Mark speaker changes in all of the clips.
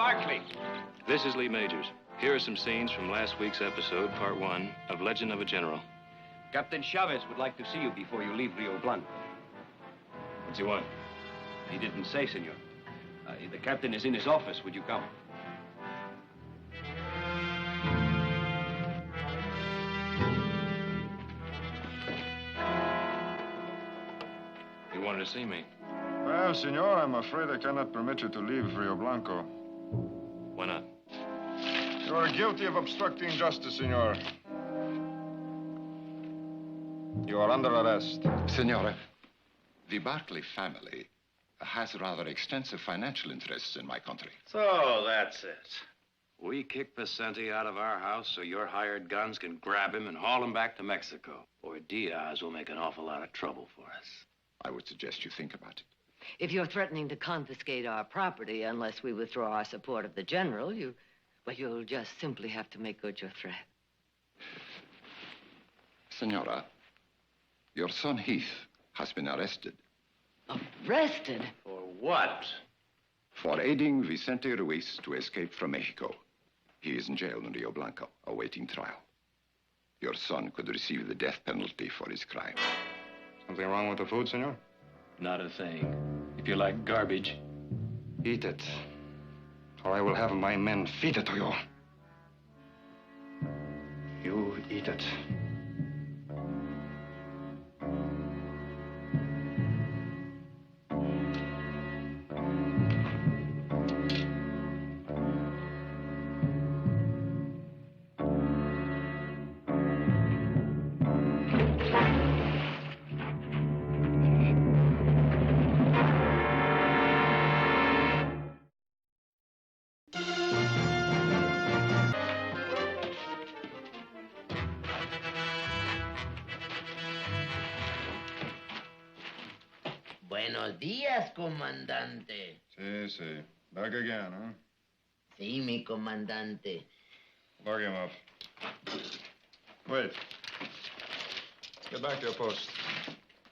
Speaker 1: Barkley.
Speaker 2: This is Lee Majors. Here are some scenes from last week's episode, part 1, of Legend of a General.
Speaker 1: Captain Chavez would like to see you before you leave Rio Blanco.
Speaker 2: What's he want?
Speaker 1: He didn't say, senor. The captain is in his office. Would you come?
Speaker 2: You wanted to see me?
Speaker 3: Well, senor, I'm afraid I cannot permit you to leave Rio Blanco.
Speaker 2: Why not?
Speaker 3: You are guilty of obstructing justice, senor. You are under arrest.
Speaker 4: Senora, the Barkley family has rather extensive financial interests in my country.
Speaker 5: So that's it. We kick Vicente out of our house so your hired guns can grab him and haul him back to Mexico. Or Diaz will make an awful lot of trouble for us.
Speaker 4: I would suggest you think about it.
Speaker 6: If you're threatening to confiscate our property unless we withdraw our support of the general, you'll just simply have to make good your threat.
Speaker 4: Senora, your son Heath has been arrested.
Speaker 6: Arrested?
Speaker 5: For what?
Speaker 4: For aiding Vicente Ruiz to escape from Mexico. He is in jail in Rio Blanco, awaiting trial. Your son could receive the death penalty for his crime.
Speaker 3: Something wrong with the food, senor?
Speaker 2: Not a thing. If you like garbage.
Speaker 3: Eat it, or I will have my men feed it to you. You eat it.
Speaker 7: Buenos días, comandante.
Speaker 3: Sí. Back again, huh?
Speaker 7: Sí, mi comandante.
Speaker 3: Lock him up. Wait. Get back to your post.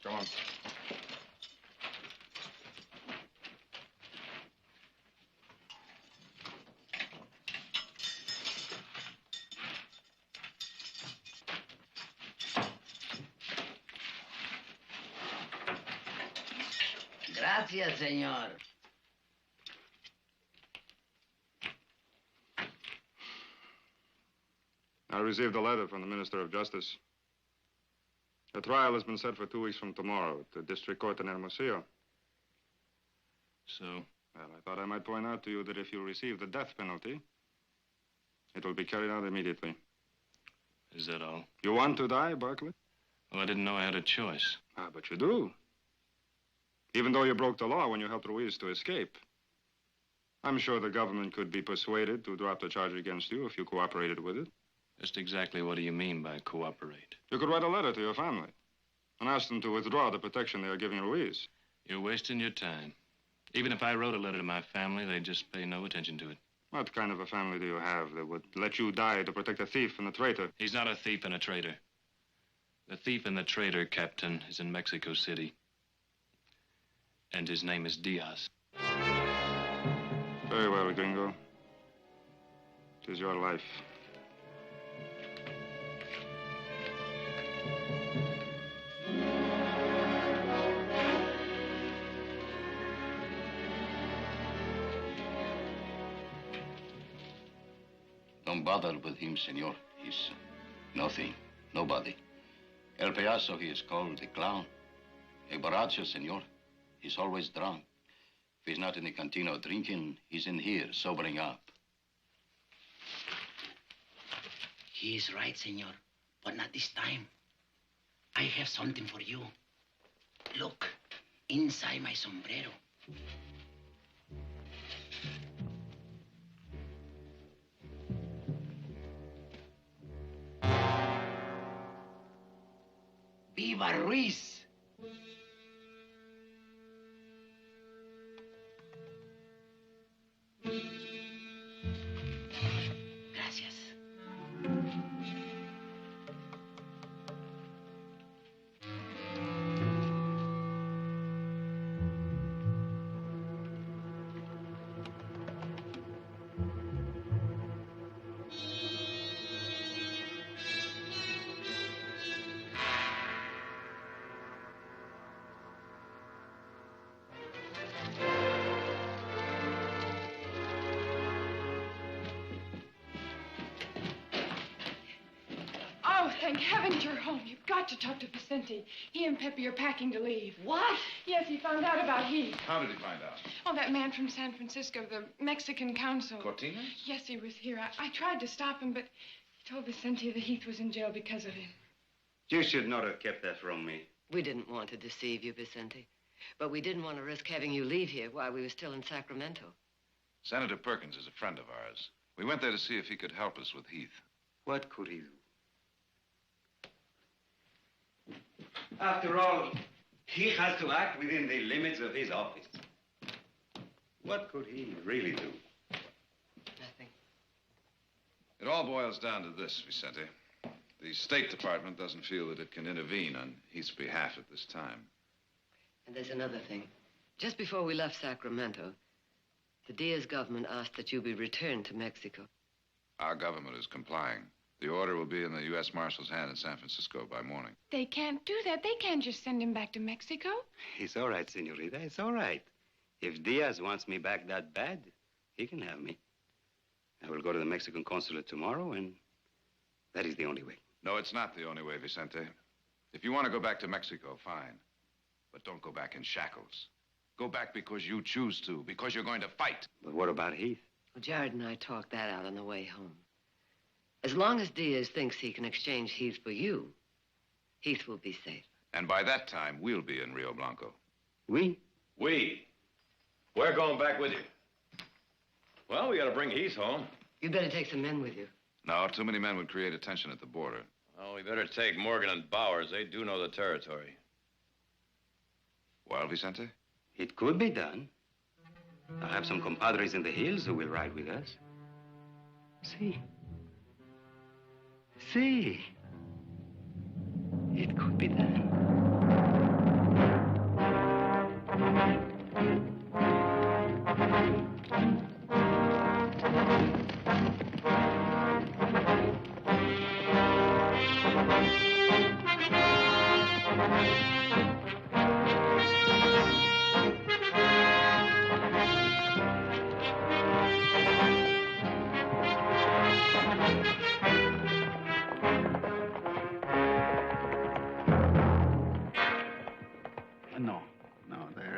Speaker 3: Come on.
Speaker 7: Gracias, señor.
Speaker 3: I received a letter from the Minister of Justice. The trial has been set for 2 weeks from tomorrow at the district court in Hermosillo.
Speaker 2: So?
Speaker 3: Well, I thought I might point out to you that if you receive the death penalty, it will be carried out immediately.
Speaker 2: Is that all?
Speaker 3: You want to die, Barkley?
Speaker 2: Well, I didn't know I had a choice.
Speaker 3: Ah, but you do. Even though you broke the law when you helped Ruiz to escape. I'm sure the government could be persuaded to drop the charge against you if you cooperated with it.
Speaker 2: Just exactly what do you mean by cooperate?
Speaker 3: You could write a letter to your family and ask them to withdraw the protection they are giving Ruiz.
Speaker 2: You're wasting your time. Even if I wrote a letter to my family, they'd just pay no attention to it.
Speaker 3: What kind of a family do you have that would let you die to protect a thief and a traitor?
Speaker 2: He's not a thief and a traitor. The thief and the traitor, Captain, is in Mexico City. And his name is Diaz.
Speaker 3: Very well, Gringo. It is your life.
Speaker 8: Don't bother with him, senor. He's nothing, nobody. El Payaso, he is called the clown. El Borracho, senor. He's always drunk. If he's not in the cantina drinking, he's in here, sobering up.
Speaker 7: He is right, senor, but not this time. I have something for you. Look, inside my sombrero. Viva Ruiz! Gracias.
Speaker 9: thank heavens you're home. You've got to talk to Vicente. He and Pepe are packing to leave.
Speaker 6: What?
Speaker 9: Yes, he found out about Heath.
Speaker 3: How did he find out?
Speaker 9: Oh, that man from San Francisco, the Mexican consul.
Speaker 3: Cortina?
Speaker 9: Yes, he was here. I tried to stop him, but he told Vicente that Heath was in jail because of him.
Speaker 1: You should not have kept that from me.
Speaker 6: We didn't want to deceive you, Vicente. But we didn't want to risk having you leave here while we were still in Sacramento.
Speaker 10: Senator Perkins is a friend of ours. We went there to see if he could help us with Heath.
Speaker 1: What could he do? After all, he has to act within the limits of his office. What could he really do?
Speaker 6: Nothing.
Speaker 10: It all boils down to this, Vicente. The State Department doesn't feel that it can intervene on Heath's behalf at this time.
Speaker 6: And there's another thing. Just before we left Sacramento, the Diaz government asked that you be returned to Mexico.
Speaker 10: Our government is complying. The order will be in the U.S. Marshal's hand in San Francisco by morning.
Speaker 9: They can't do that. They can't just send him back to Mexico.
Speaker 1: It's all right, senorita. It's all right. If Diaz wants me back that bad, he can have me. I will go to the Mexican consulate tomorrow, and that is the only way.
Speaker 10: No, it's not the only way, Vicente. If you want to go back to Mexico, fine. But don't go back in shackles. Go back because you choose to, because you're going to fight.
Speaker 1: But what about Heath?
Speaker 6: Well, Jared and I talked that out on the way home. As long as Diaz thinks he can exchange Heath for you, Heath will be safe.
Speaker 10: And by that time, we'll be in Rio Blanco.
Speaker 1: We?
Speaker 5: We? We're going back with you. Well, we got to bring Heath home.
Speaker 6: You'd better take some men with you.
Speaker 10: No, too many men would create a tension at the border.
Speaker 5: Well, we better take Morgan and Bowers. They do know the territory.
Speaker 10: Well, Vicente?
Speaker 1: It could be done. I'll have some compadres in the hills who will ride with us. See? See? It could be done.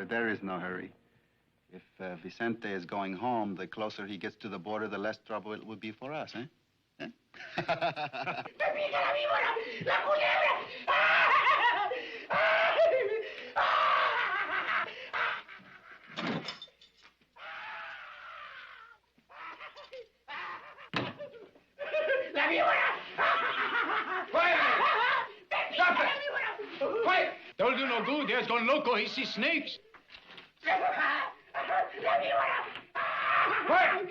Speaker 11: There is no hurry. If Vicente is going home, the closer he gets to the border, the less trouble it would be for us, eh?
Speaker 12: Stop it! Quiet! Don't do no good. There's gone loco. He sees snakes. Quiet!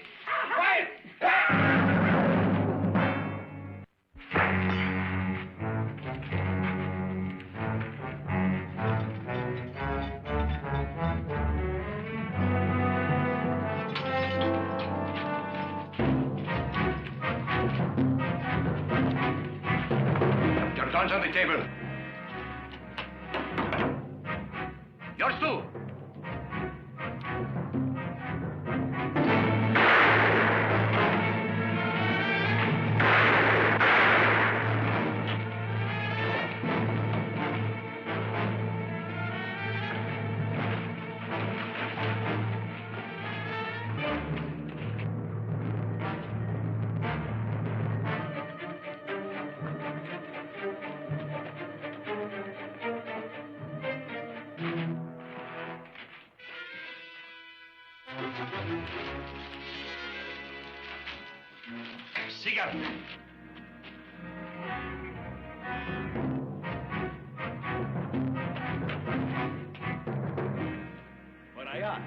Speaker 12: Quiet!
Speaker 1: Your guns on the table. Yours too. Cigar.
Speaker 12: Por allá.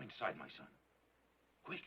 Speaker 1: Inside, my son. Quick.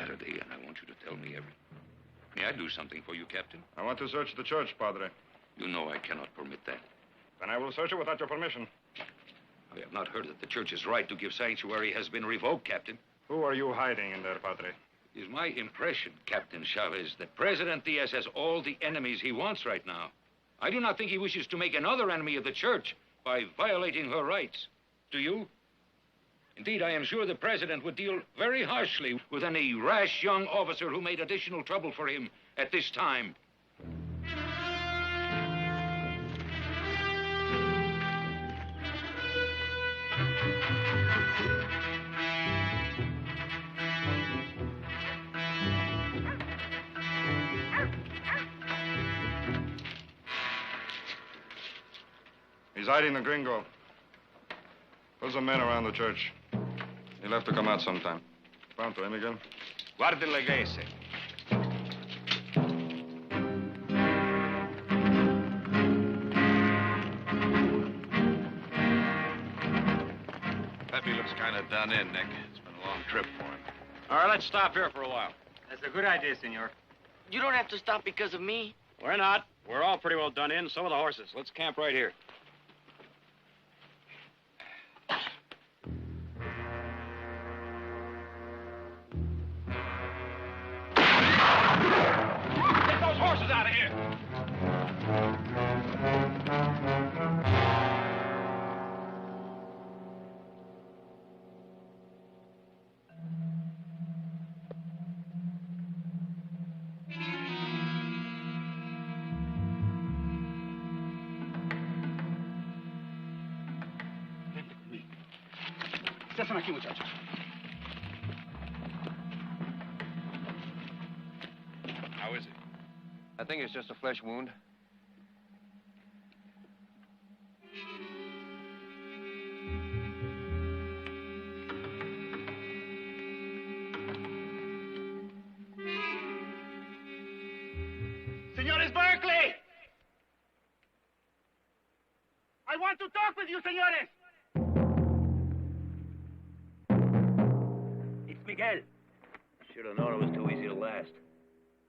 Speaker 13: Saturday, and I want you to tell me everything. May I do something for you, Captain?
Speaker 3: I want to search the church, Padre.
Speaker 13: You know I cannot permit that.
Speaker 3: Then I will search it without your permission.
Speaker 13: I have not heard that the church's right to give sanctuary has been revoked, Captain.
Speaker 3: Who are you hiding in there, Padre?
Speaker 13: It is my impression, Captain Chavez, that President Diaz has all the enemies he wants right now. I do not think he wishes to make another enemy of the church by violating her rights. Do you? Indeed, I am sure the president would deal very harshly with any rash young officer who made additional trouble for him at this time.
Speaker 3: He's hiding the gringo. There's a man around the church. He'll have to come out sometime. Bound to him again.
Speaker 10: Guardi le gese. Pepe looks kind of done in, Nick. It's been a long trip for him.
Speaker 5: All right, let's stop here for a while.
Speaker 12: That's a good idea, senor.
Speaker 7: You don't have to stop because of me.
Speaker 5: We're not. We're all pretty well done in. So are the horses. Let's camp right here. Get those horses out of here!
Speaker 12: Están aquí, muchachos.
Speaker 10: How is it?
Speaker 5: I think it's just a flesh wound.
Speaker 12: Señores Barkley! I want to talk with you, señores! It's Miguel.
Speaker 5: Should have known it was too easy to last.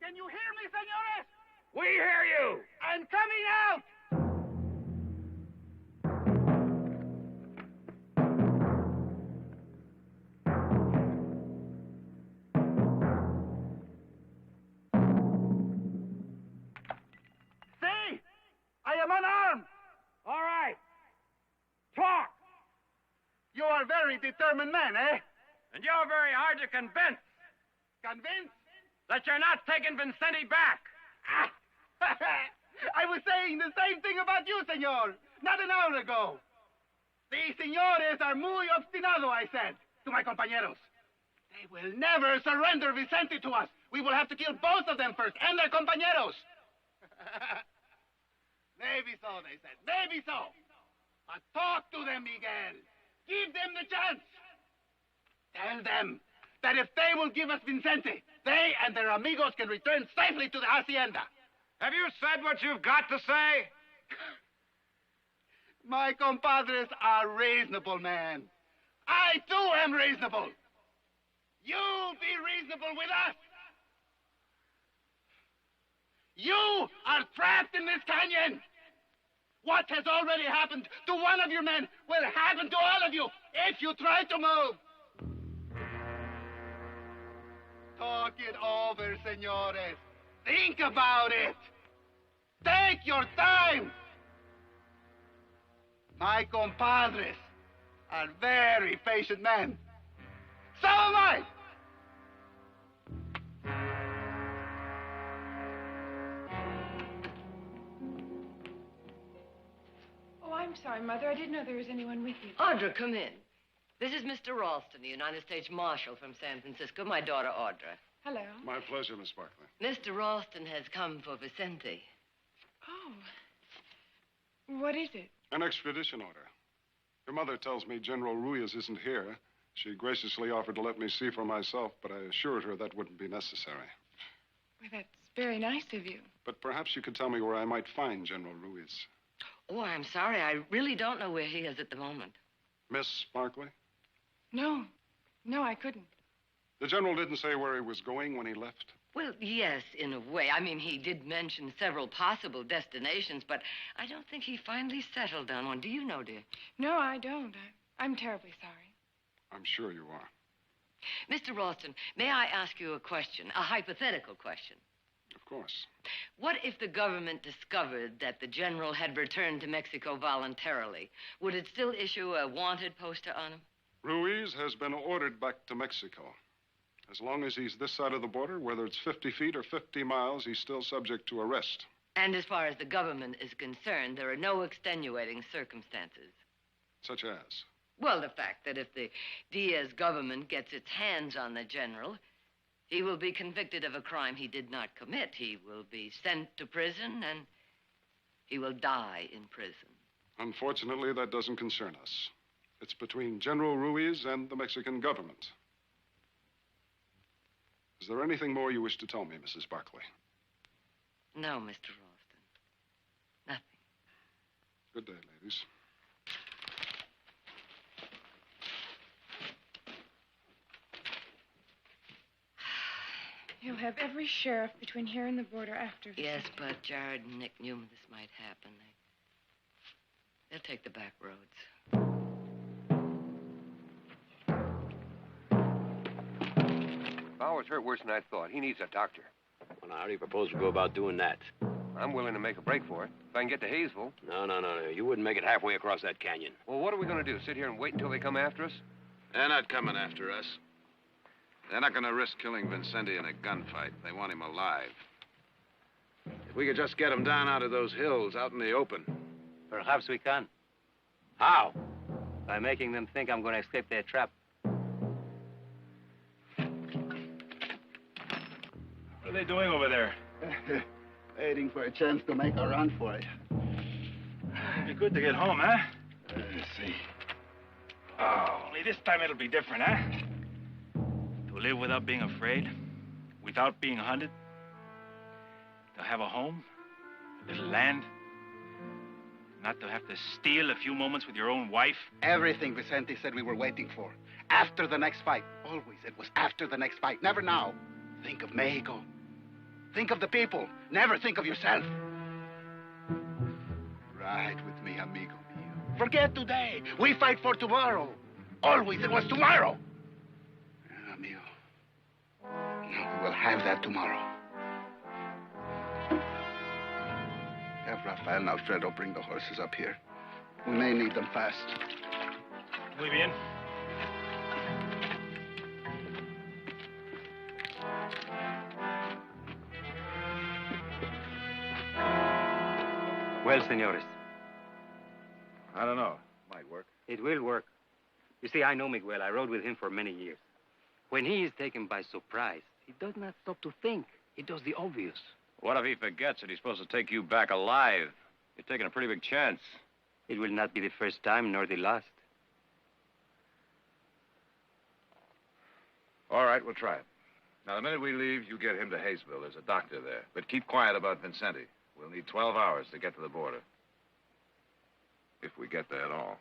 Speaker 12: Can you hear me, señores?
Speaker 5: We hear you!
Speaker 12: I'm coming out! See? I am unarmed!
Speaker 5: All right. Talk!
Speaker 12: You are very determined men, eh?
Speaker 5: And you're very hard to convince
Speaker 12: Convinced?
Speaker 5: that you're not taking Vincenti back.
Speaker 12: I was saying the same thing about you, senor, not an hour ago. The señores are muy obstinado, I said to my compañeros. They will never surrender Vicente to us. We will have to kill both of them first, and their compañeros. Maybe so, they said. Maybe so. But talk to them, Miguel. Give them the chance. Tell them that if they will give us Vicente, they and their amigos can return safely to the hacienda.
Speaker 5: Have you said what you've got to say?
Speaker 12: My compadres are reasonable men. I, too, am reasonable. You be reasonable with us. You are trapped in this canyon. What has already happened to one of your men will happen to all of you if you try to move. Talk it over, senores. Think about it. Take your time. My compadres are very patient men. So am I.
Speaker 9: Oh, I'm sorry, Mother. I didn't know there was anyone with you.
Speaker 6: Audra, come in. This is Mr. Ralston, the United States Marshal from San Francisco, my daughter, Audra.
Speaker 9: Hello.
Speaker 3: My pleasure, Miss Barkley.
Speaker 6: Mr. Ralston has come for Vicente.
Speaker 9: Oh. What is it?
Speaker 14: An extradition order. Your mother tells me General Ruiz isn't here. She graciously offered to let me see for myself, but I assured her that wouldn't be necessary.
Speaker 9: Well, that's very nice of you.
Speaker 14: But perhaps you could tell me where I might find General Ruiz.
Speaker 6: Oh, I'm sorry. I really don't know where he is at the moment.
Speaker 14: Miss Barkley?
Speaker 9: No. No, I couldn't.
Speaker 14: The general didn't say where he was going when he left?
Speaker 6: Well, yes, in a way. I mean, he did mention several possible destinations, but I don't think he finally settled on one. Do you know, dear?
Speaker 9: No, I don't. I'm terribly sorry.
Speaker 14: I'm sure you are.
Speaker 6: Mr. Ralston, may I ask you a question, a hypothetical question?
Speaker 14: Of course.
Speaker 6: What if the government discovered that the general had returned to Mexico voluntarily? Would it still issue a wanted poster on him?
Speaker 14: Ruiz has been ordered back to Mexico. As long as he's this side of the border, whether it's 50 feet or 50 miles, he's still subject to arrest.
Speaker 6: And as far as the government is concerned, there are no extenuating circumstances.
Speaker 14: Such as?
Speaker 6: Well, the fact that if the Diaz government gets its hands on the general, he will be convicted of a crime he did not commit. He will be sent to prison, and he will die in prison.
Speaker 14: Unfortunately, that doesn't concern us. It's between General Ruiz and the Mexican government. Is there anything more you wish to tell me, Mrs. Barkley?
Speaker 6: No, Mr. Ralston. Nothing.
Speaker 14: Good day, ladies.
Speaker 9: He'll have every sheriff between here and the border after.
Speaker 6: Yes, but Jared and Nick knew this might happen. They'll take the back roads.
Speaker 15: Bauer's hurt worse than I thought. He needs a doctor.
Speaker 5: Well, now, how do you propose we go about doing that?
Speaker 15: I'm willing to make a break for it. If I can get to Hayesville.
Speaker 5: No. You wouldn't make it halfway across that canyon.
Speaker 15: Well, what are we going to do? Sit here and wait until they come after us?
Speaker 10: They're not coming after us. They're not going to risk killing Vincenti in a gunfight. They want him alive. If we could just get him down out of those hills, out in the open.
Speaker 16: Perhaps we can. How? By making them think I'm going to escape their trap.
Speaker 11: What are they doing over there? Waiting for a chance to make a run for it.
Speaker 12: It'd be good to get home, huh?
Speaker 11: Let's see.
Speaker 12: Oh, only this time it'll be different, huh? To live without being afraid, without being hunted, to have a home, a little land, not to have to steal a few moments with your own wife.
Speaker 11: Everything Vicente said we were waiting for. After the next fight. Always it was after the next fight, never now. Think of Mexico. Think of the people. Never think of yourself. Ride with me, amigo mio. Forget today. We fight for tomorrow. Always it was tomorrow. Amigo. No, we will have that tomorrow. Have Rafael and Alfredo bring the horses up here. We may need them fast.
Speaker 12: Muy bien.
Speaker 16: Well, senores.
Speaker 10: I don't know. Might work.
Speaker 16: It will work. You see, I know Miguel. I rode with him for many years. When he is taken by surprise, he does not stop to think. He does the obvious.
Speaker 5: What if he forgets that he's supposed to take you back alive? You're taking a pretty big chance.
Speaker 16: It will not be the first time, nor the last.
Speaker 10: All right, we'll try it. Now, the minute we leave, you get him to Hayesville. There's a doctor there. But keep quiet about Vincenti. We'll need 12 hours to get to the border. If we get there at all.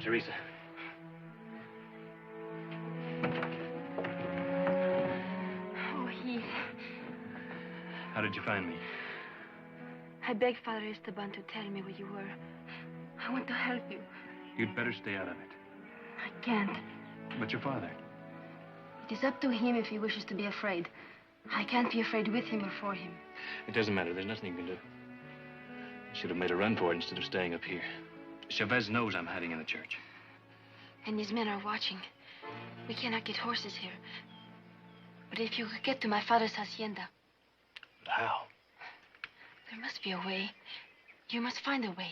Speaker 16: Teresa.
Speaker 17: Oh, Heath.
Speaker 16: How did you find me?
Speaker 17: I begged Father Esteban to tell me where you were. I want to help you.
Speaker 16: You'd better stay out of it.
Speaker 17: I can't.
Speaker 16: But your father?
Speaker 17: It is up to him if he wishes to be afraid. I can't be afraid with him or for him.
Speaker 16: It doesn't matter. There's nothing you can do. You should have made a run for it instead of staying up here. Chavez knows I'm hiding in the church.
Speaker 17: And his men are watching. We cannot get horses here. But if you could get to my father's hacienda...
Speaker 16: But how?
Speaker 17: There must be a way. You must find a way.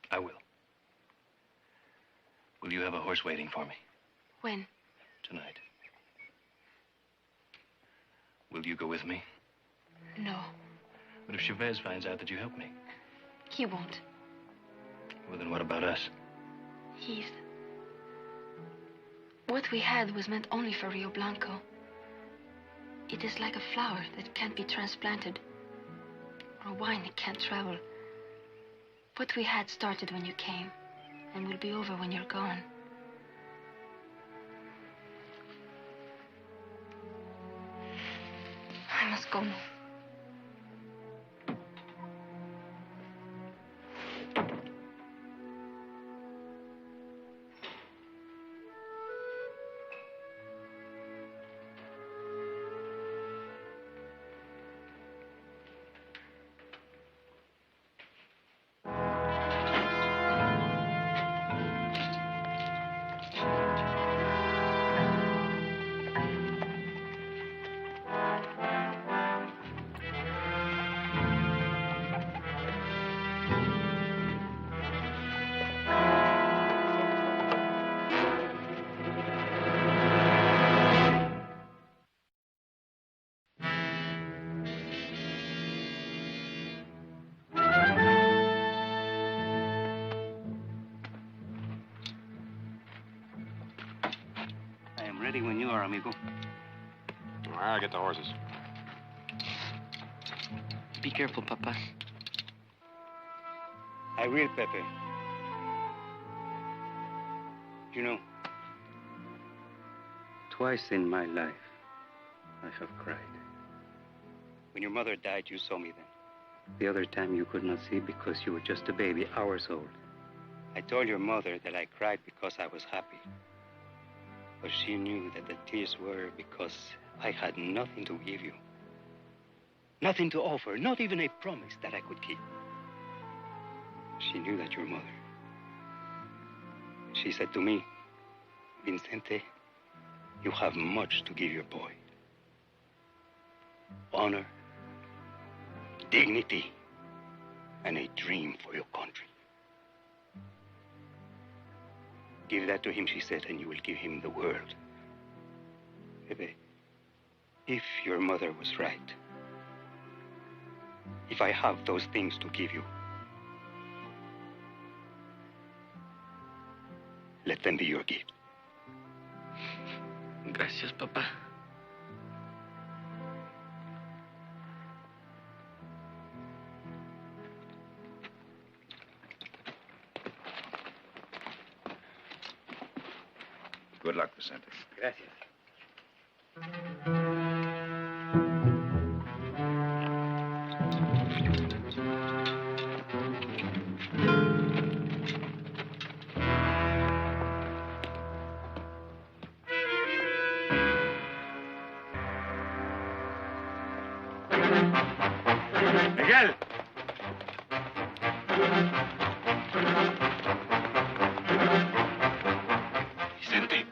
Speaker 16: I will. Will you have a horse waiting for me?
Speaker 17: When?
Speaker 16: Tonight. Will you go with me?
Speaker 17: No.
Speaker 16: But if Chavez finds out that you helped me?
Speaker 17: He won't.
Speaker 16: Well, then what about us?
Speaker 17: Heath. What we had was meant only for Rio Blanco. It is like a flower that can't be transplanted. Or wine that can't travel. What we had started when you came, and will be over when you're gone. I must go now.
Speaker 1: Ready when you are, amigo.
Speaker 3: I'll get the horses.
Speaker 17: Be careful, Papa.
Speaker 1: I will, Pepe. You know, twice in my life, I have cried. When your mother died, you saw me then. The other time you could not see because you were just a baby, hours old. I told your mother that I cried because I was happy. But she knew that the tears were because I had nothing to give you. Nothing to offer, not even a promise that I could keep. She knew that your mother. She said to me, Vicente, you have much to give your boy. Honor, dignity, and a dream for your country. Give that to him, she said, and you will give him the world. Pepe, if your mother was right, if I have those things to give you, let them be your gift.
Speaker 17: Gracias, Papa.
Speaker 10: Good luck, Vicente.
Speaker 1: Gracias.
Speaker 16: Miguel!
Speaker 1: Vicente.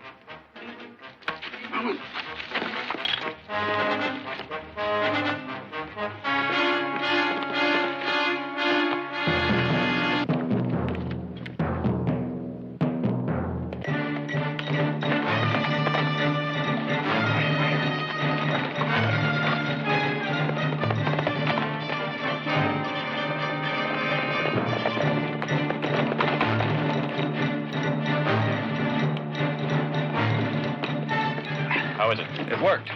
Speaker 16: How is it? It worked.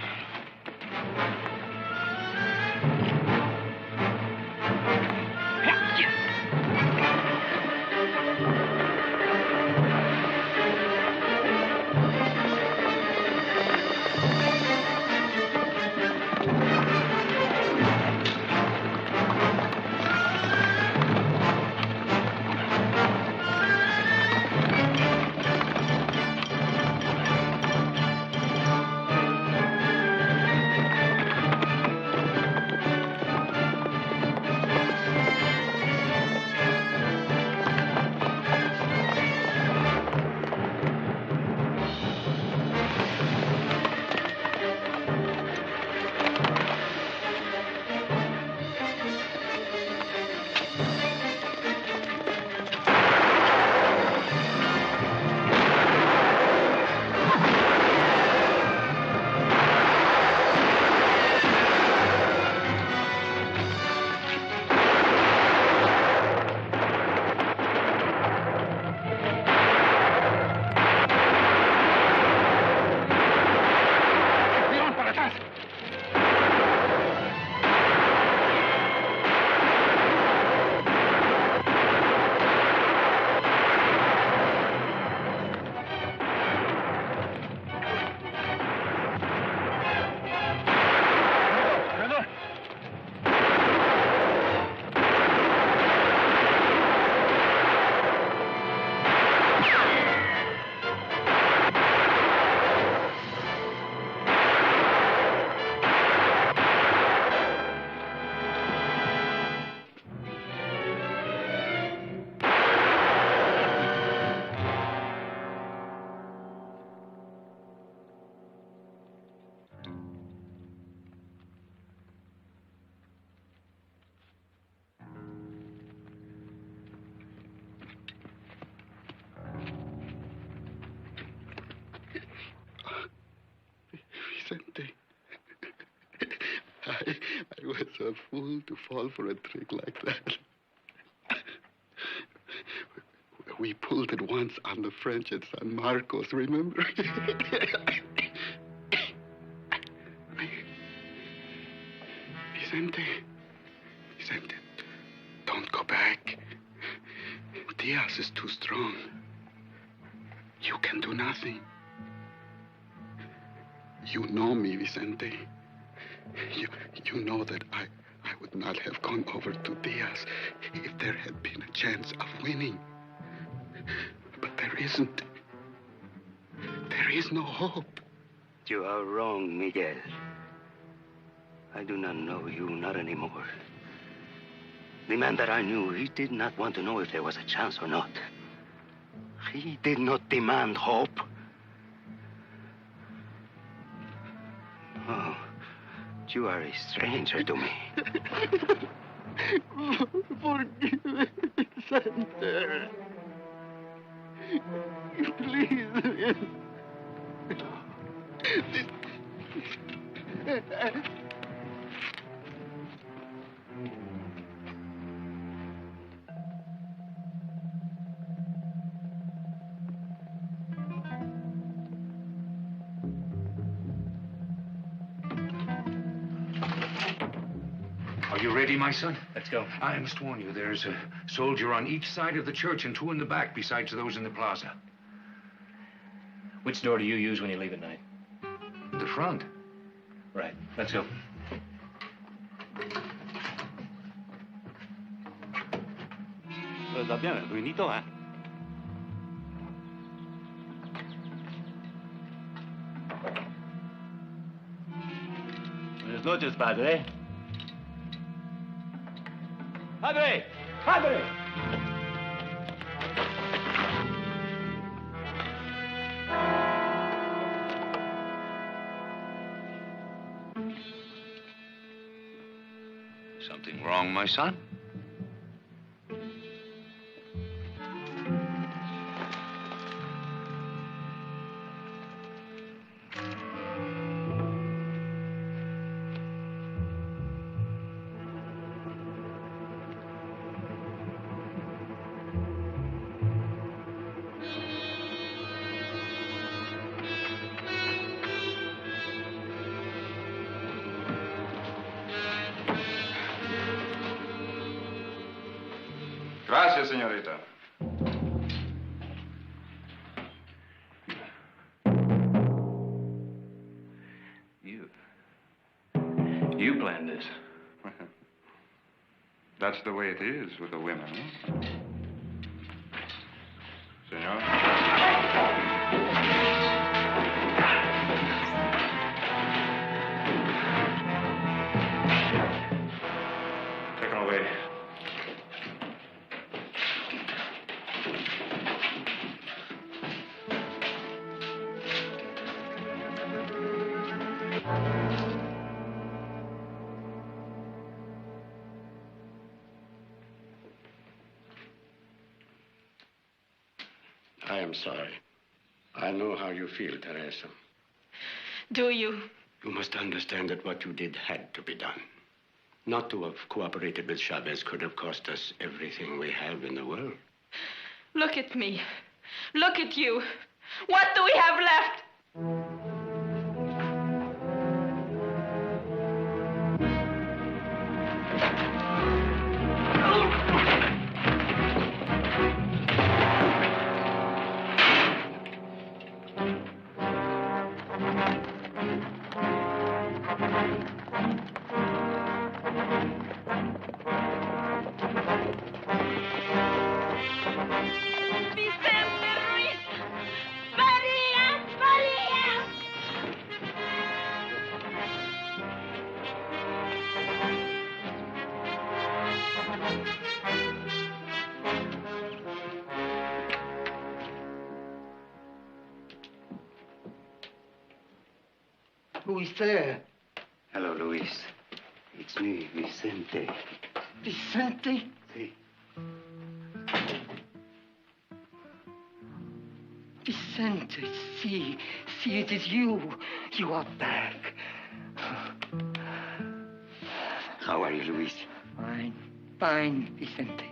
Speaker 11: was a fool to fall for a trick like that. We pulled it once on the French at San Marcos, remember? Vicente, don't go back. Diaz is too strong. You can do nothing. You know me, Vicente. You know that I would not have gone over to Diaz if there had been a chance of winning. But there isn't. There is no hope.
Speaker 1: You are wrong, Miguel. I do not know you, not anymore. The man that I knew, he did not want to know if there was a chance or not. He did not demand hope. Oh, you are a stranger to me.
Speaker 11: Forgive me, Vicente. Please.
Speaker 13: Are you ready, my son? Let's go. I must warn you, there's a soldier on each side of the church and two in the back, besides those in the plaza.
Speaker 16: Which door do you use when you leave at night?
Speaker 13: The front.
Speaker 16: Right. Let's go.
Speaker 1: Está bien, Ruinito, ¿eh? Buenas noches, padre. ¡Padre! ¡Padre!
Speaker 13: Something wrong, my son?
Speaker 3: Gracias, señorita.
Speaker 2: You planned this.
Speaker 3: That's the way it is with the women, huh? Senor? Take him away.
Speaker 11: I am sorry. I know how you feel, Teresa.
Speaker 17: Do you?
Speaker 11: You must understand that what you did had to be done. Not to have cooperated with Chavez could have cost us everything we have in the world.
Speaker 17: Look at me. Look at you. What do we have left?
Speaker 11: Who is there?
Speaker 1: Hello, Luis. It's me, Vicente.
Speaker 11: Vicente?
Speaker 1: Si.
Speaker 11: Vicente, see, it is you. You are back.
Speaker 1: How are you, Luis?
Speaker 18: Fine, fine, Vicente.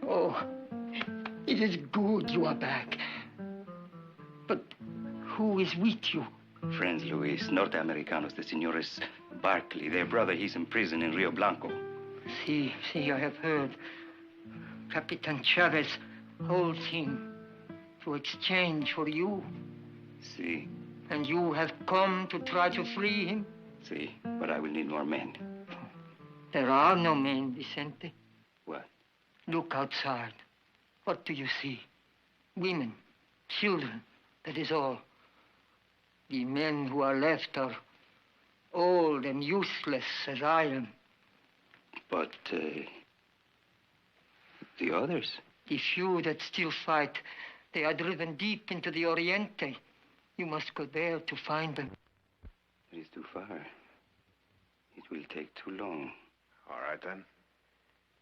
Speaker 18: Oh, it is good you are back. But who is with you?
Speaker 1: Friends, Luis. Norteamericanos, the Senores Barkley. Their brother, he's in prison in Rio Blanco.
Speaker 18: See, I have heard. Capitan Chavez holds him to exchange for you.
Speaker 1: See.
Speaker 18: And you have come to try to free him?
Speaker 1: See, but I will need more men.
Speaker 18: There are no men, Vicente.
Speaker 1: What?
Speaker 18: Look outside. What do you see? Women, children, that is all. The men who are left are old and useless as I am.
Speaker 1: But, the others?
Speaker 18: The few that still fight, they are driven deep into the Oriente. You must go there to find them.
Speaker 1: It is too far. It will take too long.
Speaker 10: All right, then.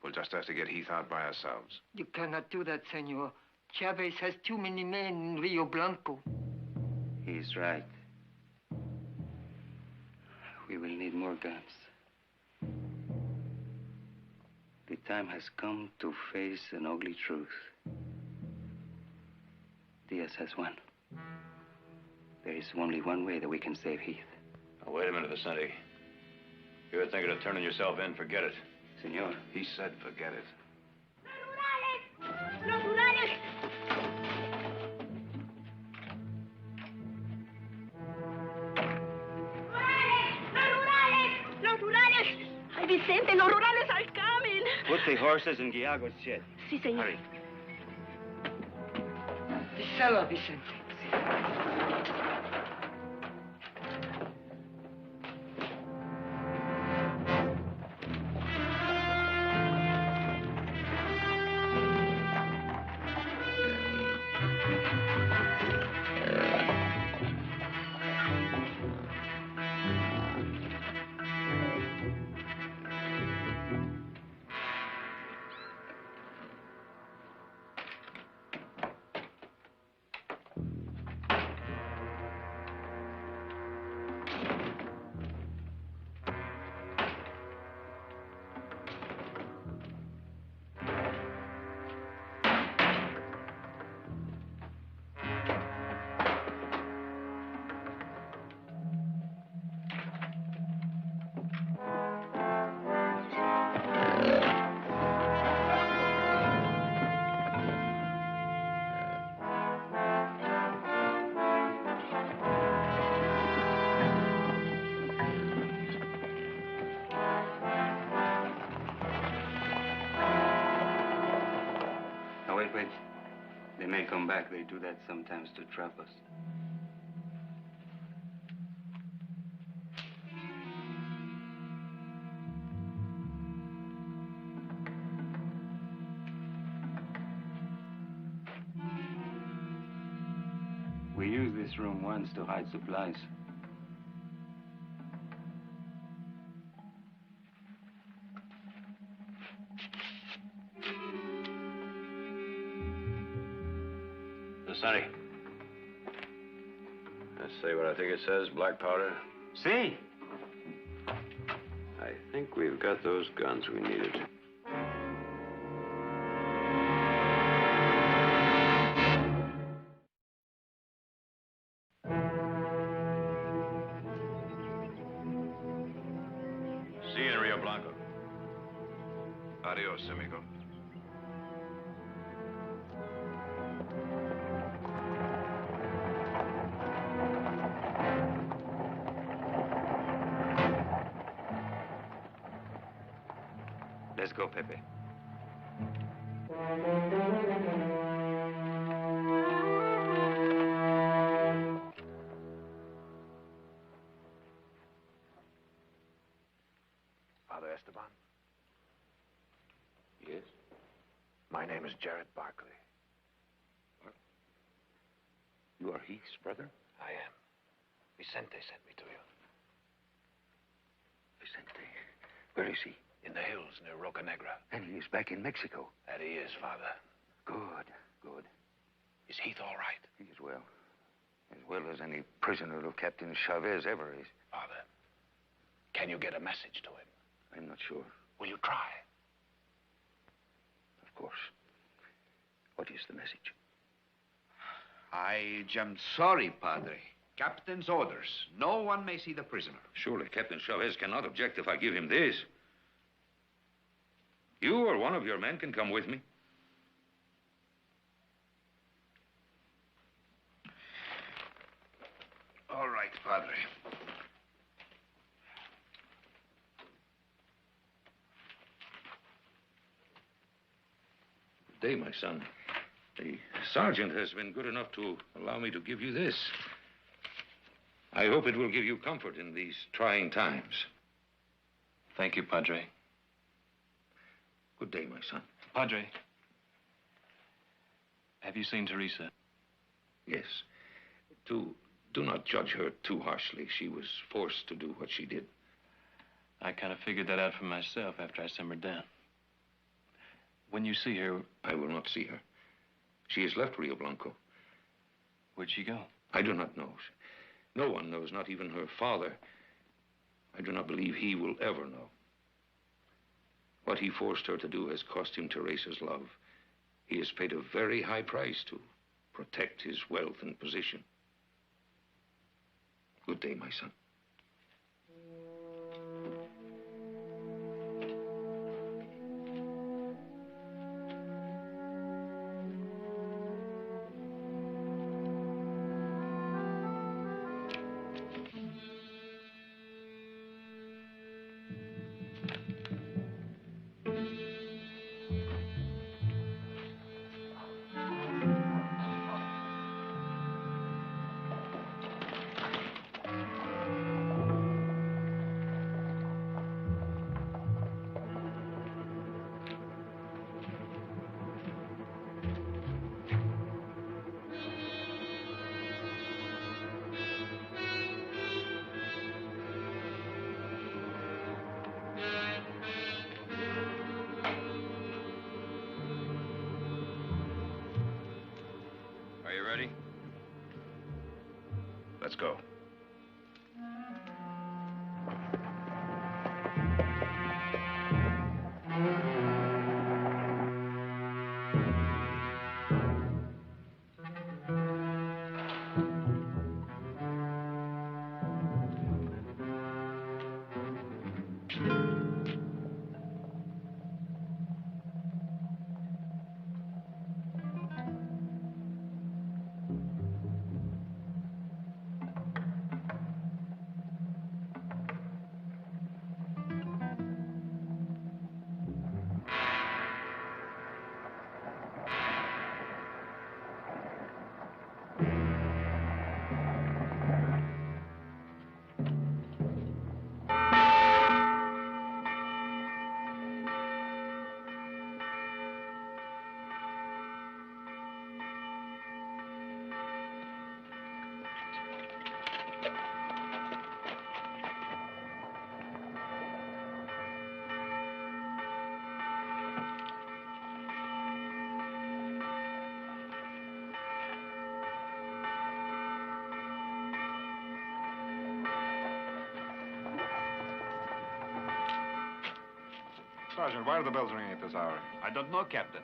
Speaker 10: We'll just have to get Heath out by ourselves.
Speaker 18: You cannot do that, senor. Chavez has too many men in Rio Blanco.
Speaker 1: He's right. We will need more guns. The time has come to face an ugly truth. Diaz has won. There is only one way that we can save Heath.
Speaker 5: Now, wait a minute, Vicente. If you're thinking of turning yourself in, forget it.
Speaker 1: Senor.
Speaker 10: He said forget it.
Speaker 19: ¡Los rurales! ¡Los rurales! ¡Ay, Vicente, los rurales are coming!
Speaker 1: Put the horses in Guiago's shed.
Speaker 19: Sí, señor.
Speaker 1: Hurry.
Speaker 18: The cellar, Vicente.
Speaker 1: Wait. They may come back. They do that sometimes to trap us. We used this room once to hide supplies.
Speaker 5: Sonny. Let's see what I think it says, black powder.
Speaker 1: See?
Speaker 5: I think we've got those guns we needed. See you in Rio Blanco.
Speaker 10: Adios, amigo.
Speaker 1: Let's go, Pepe.
Speaker 10: Father Esteban?
Speaker 5: Yes?
Speaker 10: My name is Jared Barkley.
Speaker 5: You are Heath's brother?
Speaker 10: I am. Vicente sent me to you.
Speaker 5: Vicente. Where is he?
Speaker 10: In the hills near Roca Negra.
Speaker 5: And he is back in Mexico.
Speaker 10: That he is, Father.
Speaker 5: Good.
Speaker 10: Is Heath all right?
Speaker 5: He is well. As well as any prisoner of Captain Chavez ever is.
Speaker 10: Father, can you get a message to him?
Speaker 5: I'm not sure.
Speaker 10: Will you try?
Speaker 5: Of course. What is the message?
Speaker 20: I am sorry, Padre. Captain's orders. No one may see the prisoner.
Speaker 13: Surely Captain Chavez cannot object if I give him this. You or one of your men can come with me.
Speaker 20: All right, Padre.
Speaker 13: Good day, my son. The sergeant has been good enough to allow me to give you this. I hope it will give you comfort in these trying times.
Speaker 2: Thank you, Padre.
Speaker 13: Good day, my son.
Speaker 2: Padre, have you seen Teresa?
Speaker 13: Yes. Do not judge her too harshly. She was forced to do what she did.
Speaker 2: I kind of figured that out for myself after I simmered down. When you see her...
Speaker 13: I will not see her. She has left Rio Blanco.
Speaker 2: Where'd she go?
Speaker 13: I do not know. No one knows, not even her father. I do not believe he will ever know. What he forced her to do has cost him Teresa's love. He has paid a very high price to protect his wealth and position. Good day, my son.
Speaker 5: Are you ready?
Speaker 10: Let's go.
Speaker 3: Sergeant, why are the bells ringing at this hour?
Speaker 20: I don't know, Captain.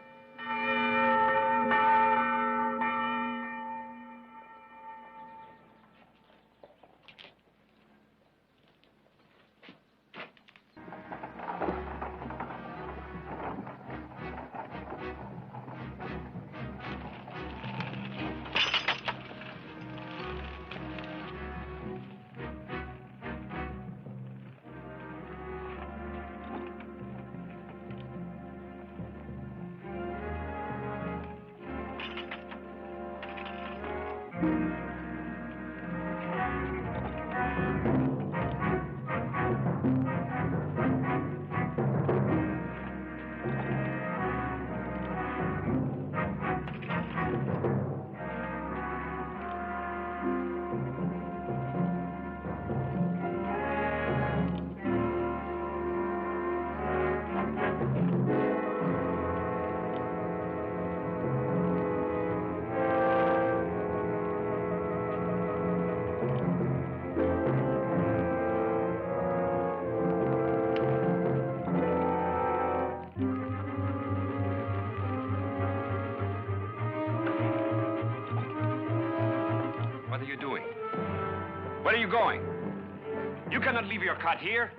Speaker 20: Where are you going? You cannot leave your cot here.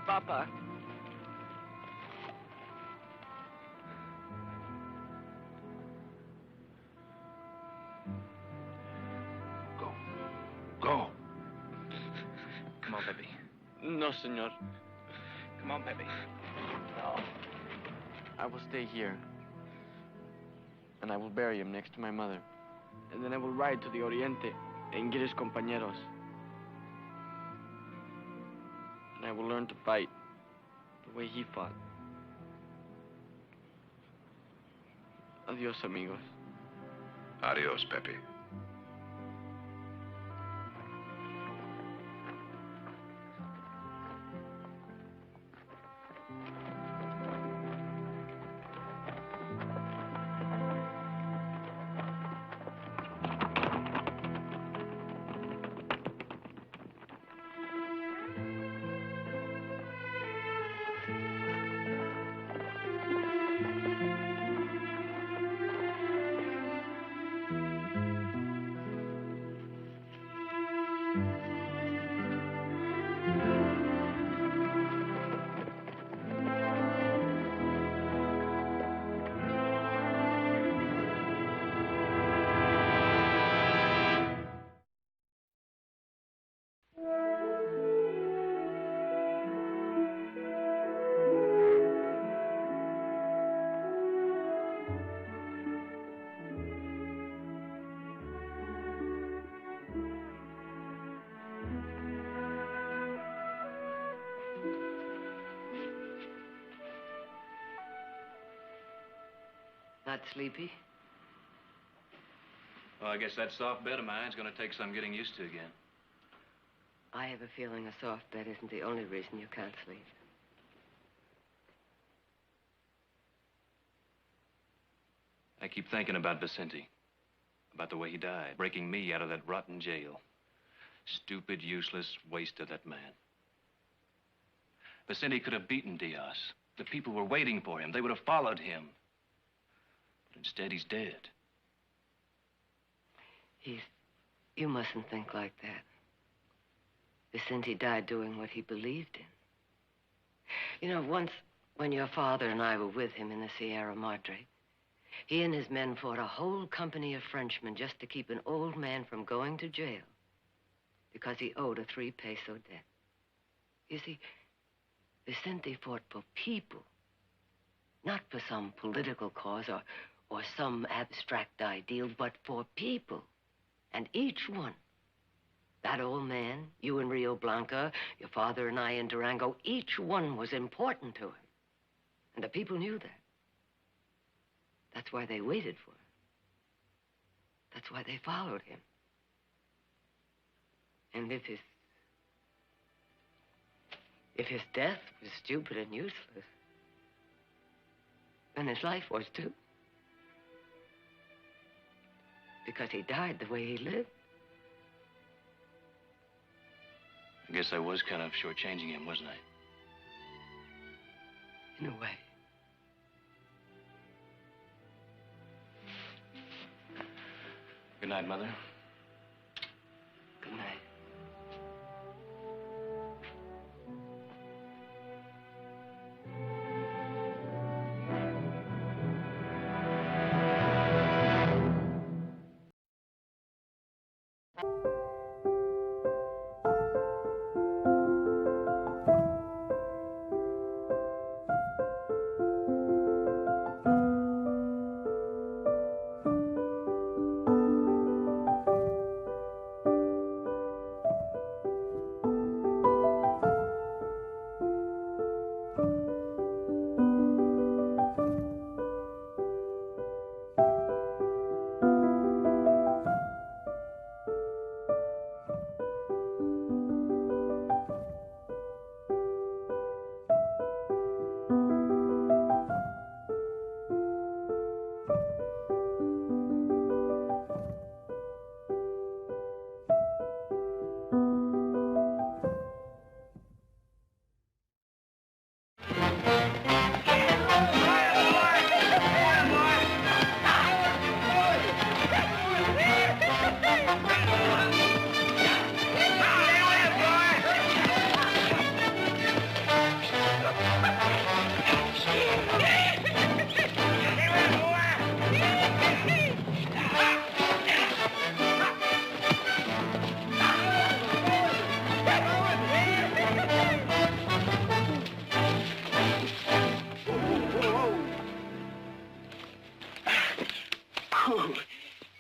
Speaker 21: Papa.
Speaker 20: Go.
Speaker 21: Come on, Pepe. No, senor. Come on, Pepe. No. I will stay here. And I will bury him next to my mother. And then I will ride to the Oriente and get his compañeros. And I will learn to fight the way he fought. Adios, amigos.
Speaker 4: Adios, Pepe.
Speaker 6: Not sleepy?
Speaker 2: Well, I guess that soft bed of mine's going to take some getting used to again.
Speaker 6: I have a feeling a soft bed isn't the only reason you can't sleep.
Speaker 2: I keep thinking about Vicente, about the way he died, breaking me out of that rotten jail. Stupid, useless waste of that man. Vicente could have beaten Diaz. The people were waiting for him. They would have followed him. But instead, he's dead.
Speaker 6: You mustn't think like that. Vicente died doing what he believed in. You know, once when your father and I were with him in the Sierra Madre, he and his men fought a whole company of Frenchmen just to keep an old man from going to jail because he owed a 3-peso debt. You see, Vicente fought for people, not for some political cause or some abstract ideal, but for people. And each one, that old man, you in Rio Blanco, your father and I in Durango, each one was important to him. And the people knew that. That's why they waited for him. That's why they followed him. And if his death was stupid and useless, then his life was too. Because he died the way he lived.
Speaker 2: I guess I was kind of shortchanging him, wasn't I?
Speaker 6: In a way.
Speaker 2: Good night, Mother.
Speaker 6: Good night.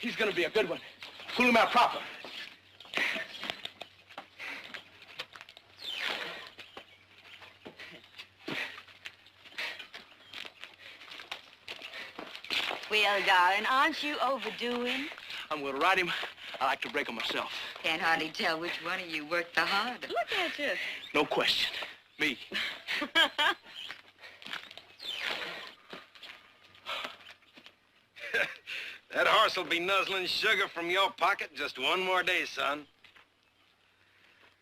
Speaker 12: He's gonna be a good one. Pull him out proper.
Speaker 8: Well, darling, aren't you overdoing?
Speaker 12: I'm gonna ride him. I like to break him myself.
Speaker 8: Can't hardly tell which one of you worked the harder.
Speaker 6: Look at you.
Speaker 12: No question. Me.
Speaker 5: That horse will be nuzzling sugar from your pocket just one more day, son.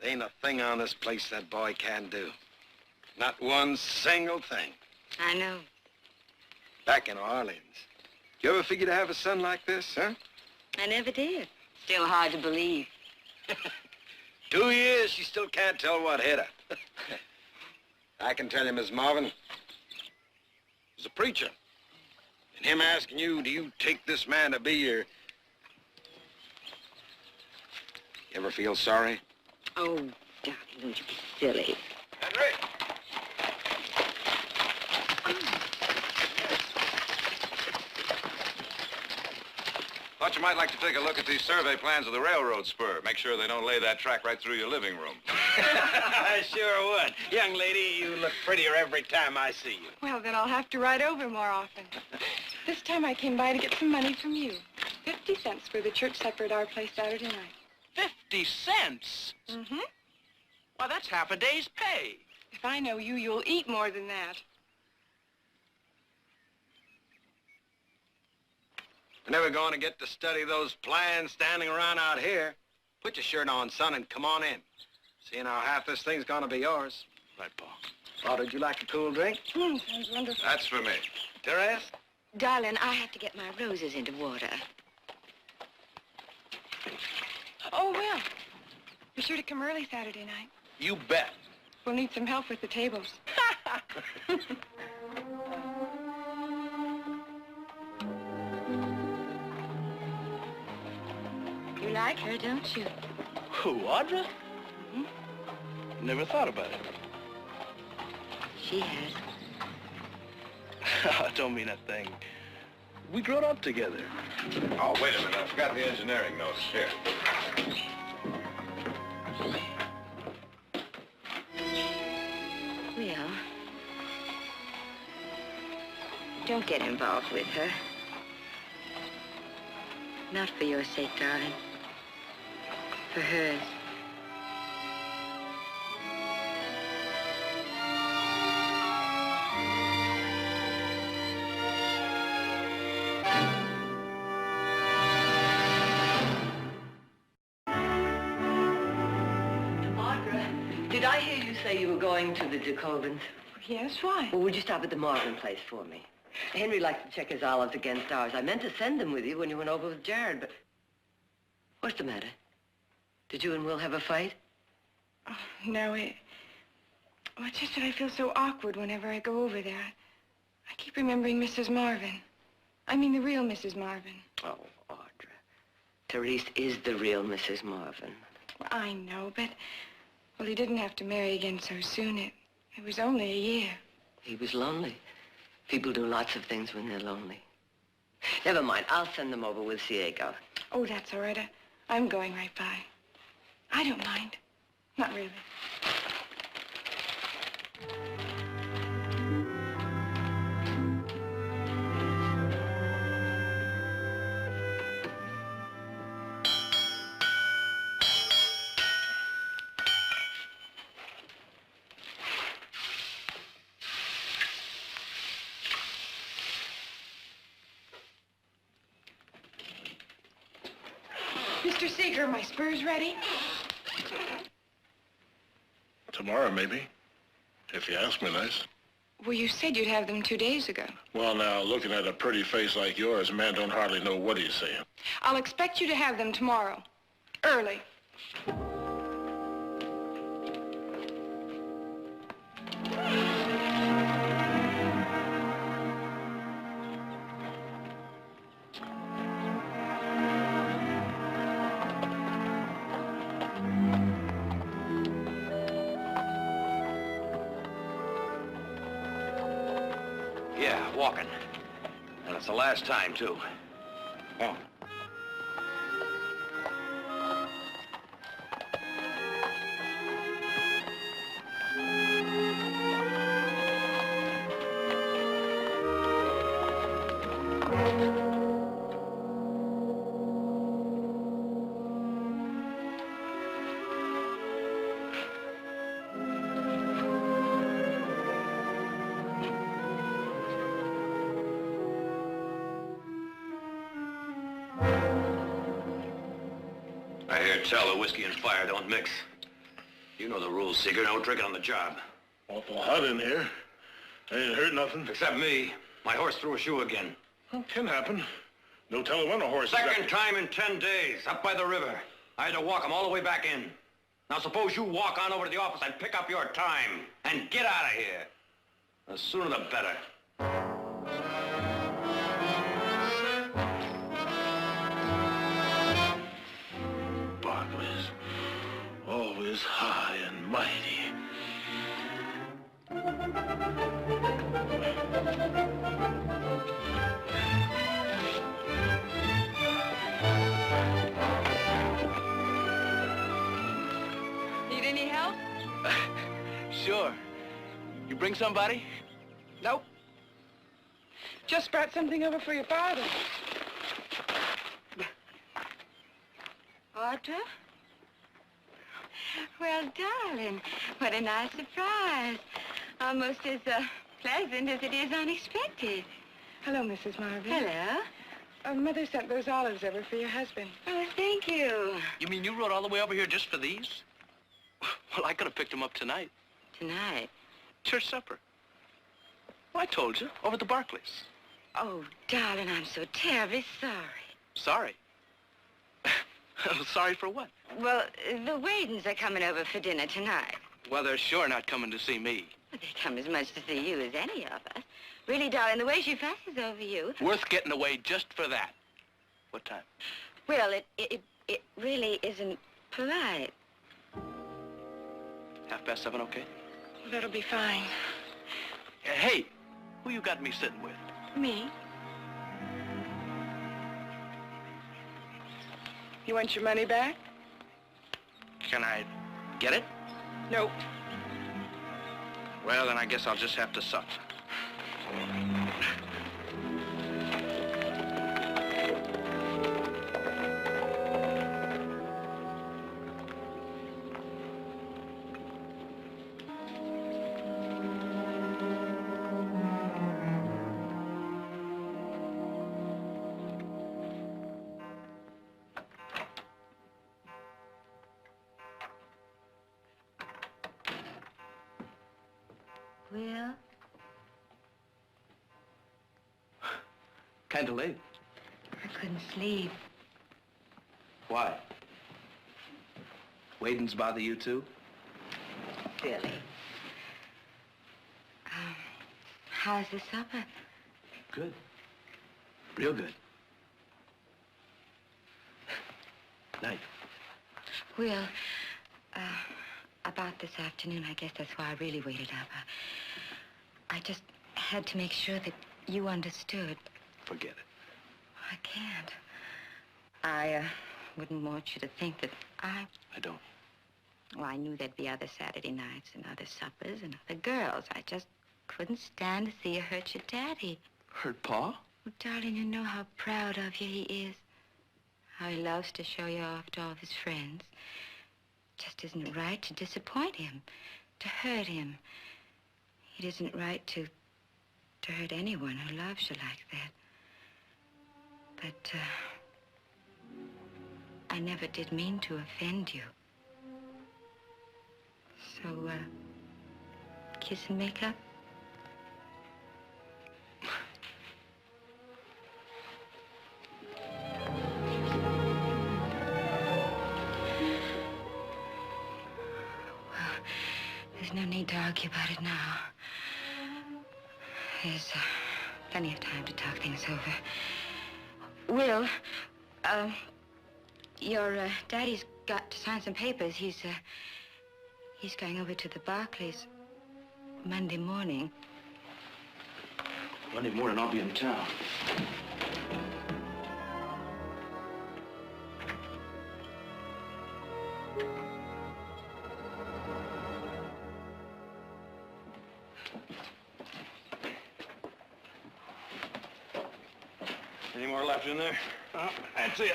Speaker 5: There ain't a thing on this place that boy can't do. Not one single thing.
Speaker 8: I know.
Speaker 5: Back in Orleans. You ever figure to have a son like this, huh?
Speaker 8: I never did. Still hard to believe.
Speaker 5: 2 years, she still can't tell what hit her. I can tell you, Miss Marvin, was a preacher. And him asking you, do you take this man to be your... You ever feel sorry?
Speaker 8: Oh, darling, don't you be silly.
Speaker 5: Henry!
Speaker 10: Thought you might like to take a look at these survey plans of the railroad spur. Make sure they don't lay that track right through your living room.
Speaker 12: I sure would. Young lady, you look prettier every time I see you.
Speaker 9: Well, then I'll have to ride over more often. This time I came by to get some money from you. 50 cents for the church supper at our place Saturday night.
Speaker 12: 50 cents?
Speaker 9: Mm-hmm.
Speaker 12: Why, that's half a day's pay.
Speaker 9: If I know you, you'll eat more than that.
Speaker 5: We're never going to get to study those plans standing around out here. Put your shirt on, son, and come on in. Seeing how half this thing's going to be yours.
Speaker 12: Right, Paul.
Speaker 5: Paul, would you like a cool drink?
Speaker 9: Sounds wonderful.
Speaker 10: That's for me.
Speaker 5: Therese?
Speaker 8: Darling, I have to get my roses into water.
Speaker 9: Oh, well. Be sure to come early Saturday night.
Speaker 12: You bet.
Speaker 9: We'll need some help with the tables.
Speaker 8: You like her, don't you?
Speaker 12: Who, Audra? Never thought about it.
Speaker 8: She has.
Speaker 12: I don't mean a thing. We grown up together.
Speaker 10: Oh, wait a minute. I forgot the engineering notes. Here.
Speaker 8: Well, don't get involved with her. Not for your sake, darling. For hers.
Speaker 6: Audra, did I hear you say you were going to the Jacobins?
Speaker 9: Yes, why?
Speaker 6: Well, would you stop at the Marvin place for me? Henry likes to check his olives against ours. I meant to send them with you when you went over with Jared, but... What's the matter? Did you and Will have a fight?
Speaker 9: Oh, no, well, it's just that I feel so awkward whenever I go over there. I keep remembering Mrs. Marvin. I mean the real Mrs. Marvin.
Speaker 6: Oh, Audra. Therese is the real Mrs. Marvin.
Speaker 9: Well, I know, but... Well, he didn't have to marry again so soon. It was only a year.
Speaker 6: He was lonely. People do lots of things when they're lonely. Never mind. I'll send them over with Ciego.
Speaker 9: Oh, that's all right. I'm going right by. I don't mind. Not really. Mr. Seeger, are my spurs ready?
Speaker 7: Tomorrow, maybe. If you ask me nice.
Speaker 9: Well, you said you'd have them 2 days ago.
Speaker 7: Well, now, looking at a pretty face like yours, a man don't hardly know what he's saying.
Speaker 9: I'll expect you to have them tomorrow. Early.
Speaker 5: Yeah, walking. And it's the last time, too. Oh. I hear tell the whiskey and fire don't mix. You know the rules, Seeger. No drinking on the job.
Speaker 7: Awful hot in here. I ain't hurt nothing.
Speaker 5: Except me. My horse threw a shoe again.
Speaker 7: Well, can happen. No telling when a horse is...
Speaker 5: Second time in 10 days, up by the river. I had to walk him all the way back in. Now suppose you walk on over to the office and pick up your time and get out of here. The sooner the better.
Speaker 7: Barkley's always high and mighty.
Speaker 9: Need any help?
Speaker 12: Sure. You bring somebody?
Speaker 9: Nope. Just brought something over for your father.
Speaker 8: Audra? Well, darling, what a nice surprise. Almost as pleasant as it is unexpected.
Speaker 9: Hello, Mrs. Marvin.
Speaker 8: Hello.
Speaker 9: Mother sent those olives over for your husband.
Speaker 8: Oh, thank you.
Speaker 12: You mean you rode all the way over here just for these? Well, I could have picked them up tonight.
Speaker 8: Tonight?
Speaker 12: Church supper. Well, I told you, over at the Barkleys.
Speaker 8: Oh, darling, I'm so terribly sorry.
Speaker 12: Sorry? Sorry for what?
Speaker 8: Well, the Wadens are coming over for dinner tonight.
Speaker 12: Well, they're sure not coming to see me.
Speaker 8: Well, they come as much to see you as any of us. Really, darling, the way she fusses over you...
Speaker 12: Worth getting away just for that. What time?
Speaker 8: Well, it really isn't polite.
Speaker 12: 7:30, okay?
Speaker 9: Well, that'll be fine.
Speaker 12: Hey, who you got me sitting with?
Speaker 9: Me? You want your money back?
Speaker 12: Can I get it?
Speaker 9: Nope.
Speaker 12: Well, then I guess I'll just have to suck.
Speaker 8: Will?
Speaker 21: Kinda late.
Speaker 8: I couldn't sleep.
Speaker 21: Why? Waiting's bother you too?
Speaker 8: Billy. How's the supper?
Speaker 21: Good. Real good. Night.
Speaker 8: Will, about this afternoon, I guess that's why I really waited up. I just had to make sure that you understood.
Speaker 21: Forget it.
Speaker 8: I can't. I wouldn't want you to think that I
Speaker 21: don't.
Speaker 8: Well, I knew there'd be other Saturday nights and other suppers and other girls. I just couldn't stand to see you hurt your daddy.
Speaker 21: Hurt Pa?
Speaker 8: Well, darling, you know how proud of you he is. How he loves to show you off to all of his friends. Just isn't right to disappoint him, to hurt him. It isn't right to hurt anyone who loves you like that. But, I never did mean to offend you. So, kiss and make up? Well, there's no need to argue about it now. There's plenty of time to talk things over. Will, your daddy's got to sign some papers. He's going over to the Barkleys Monday morning.
Speaker 21: Monday morning, I'll be in town.
Speaker 5: Any more left in there?
Speaker 21: Oh, that's it.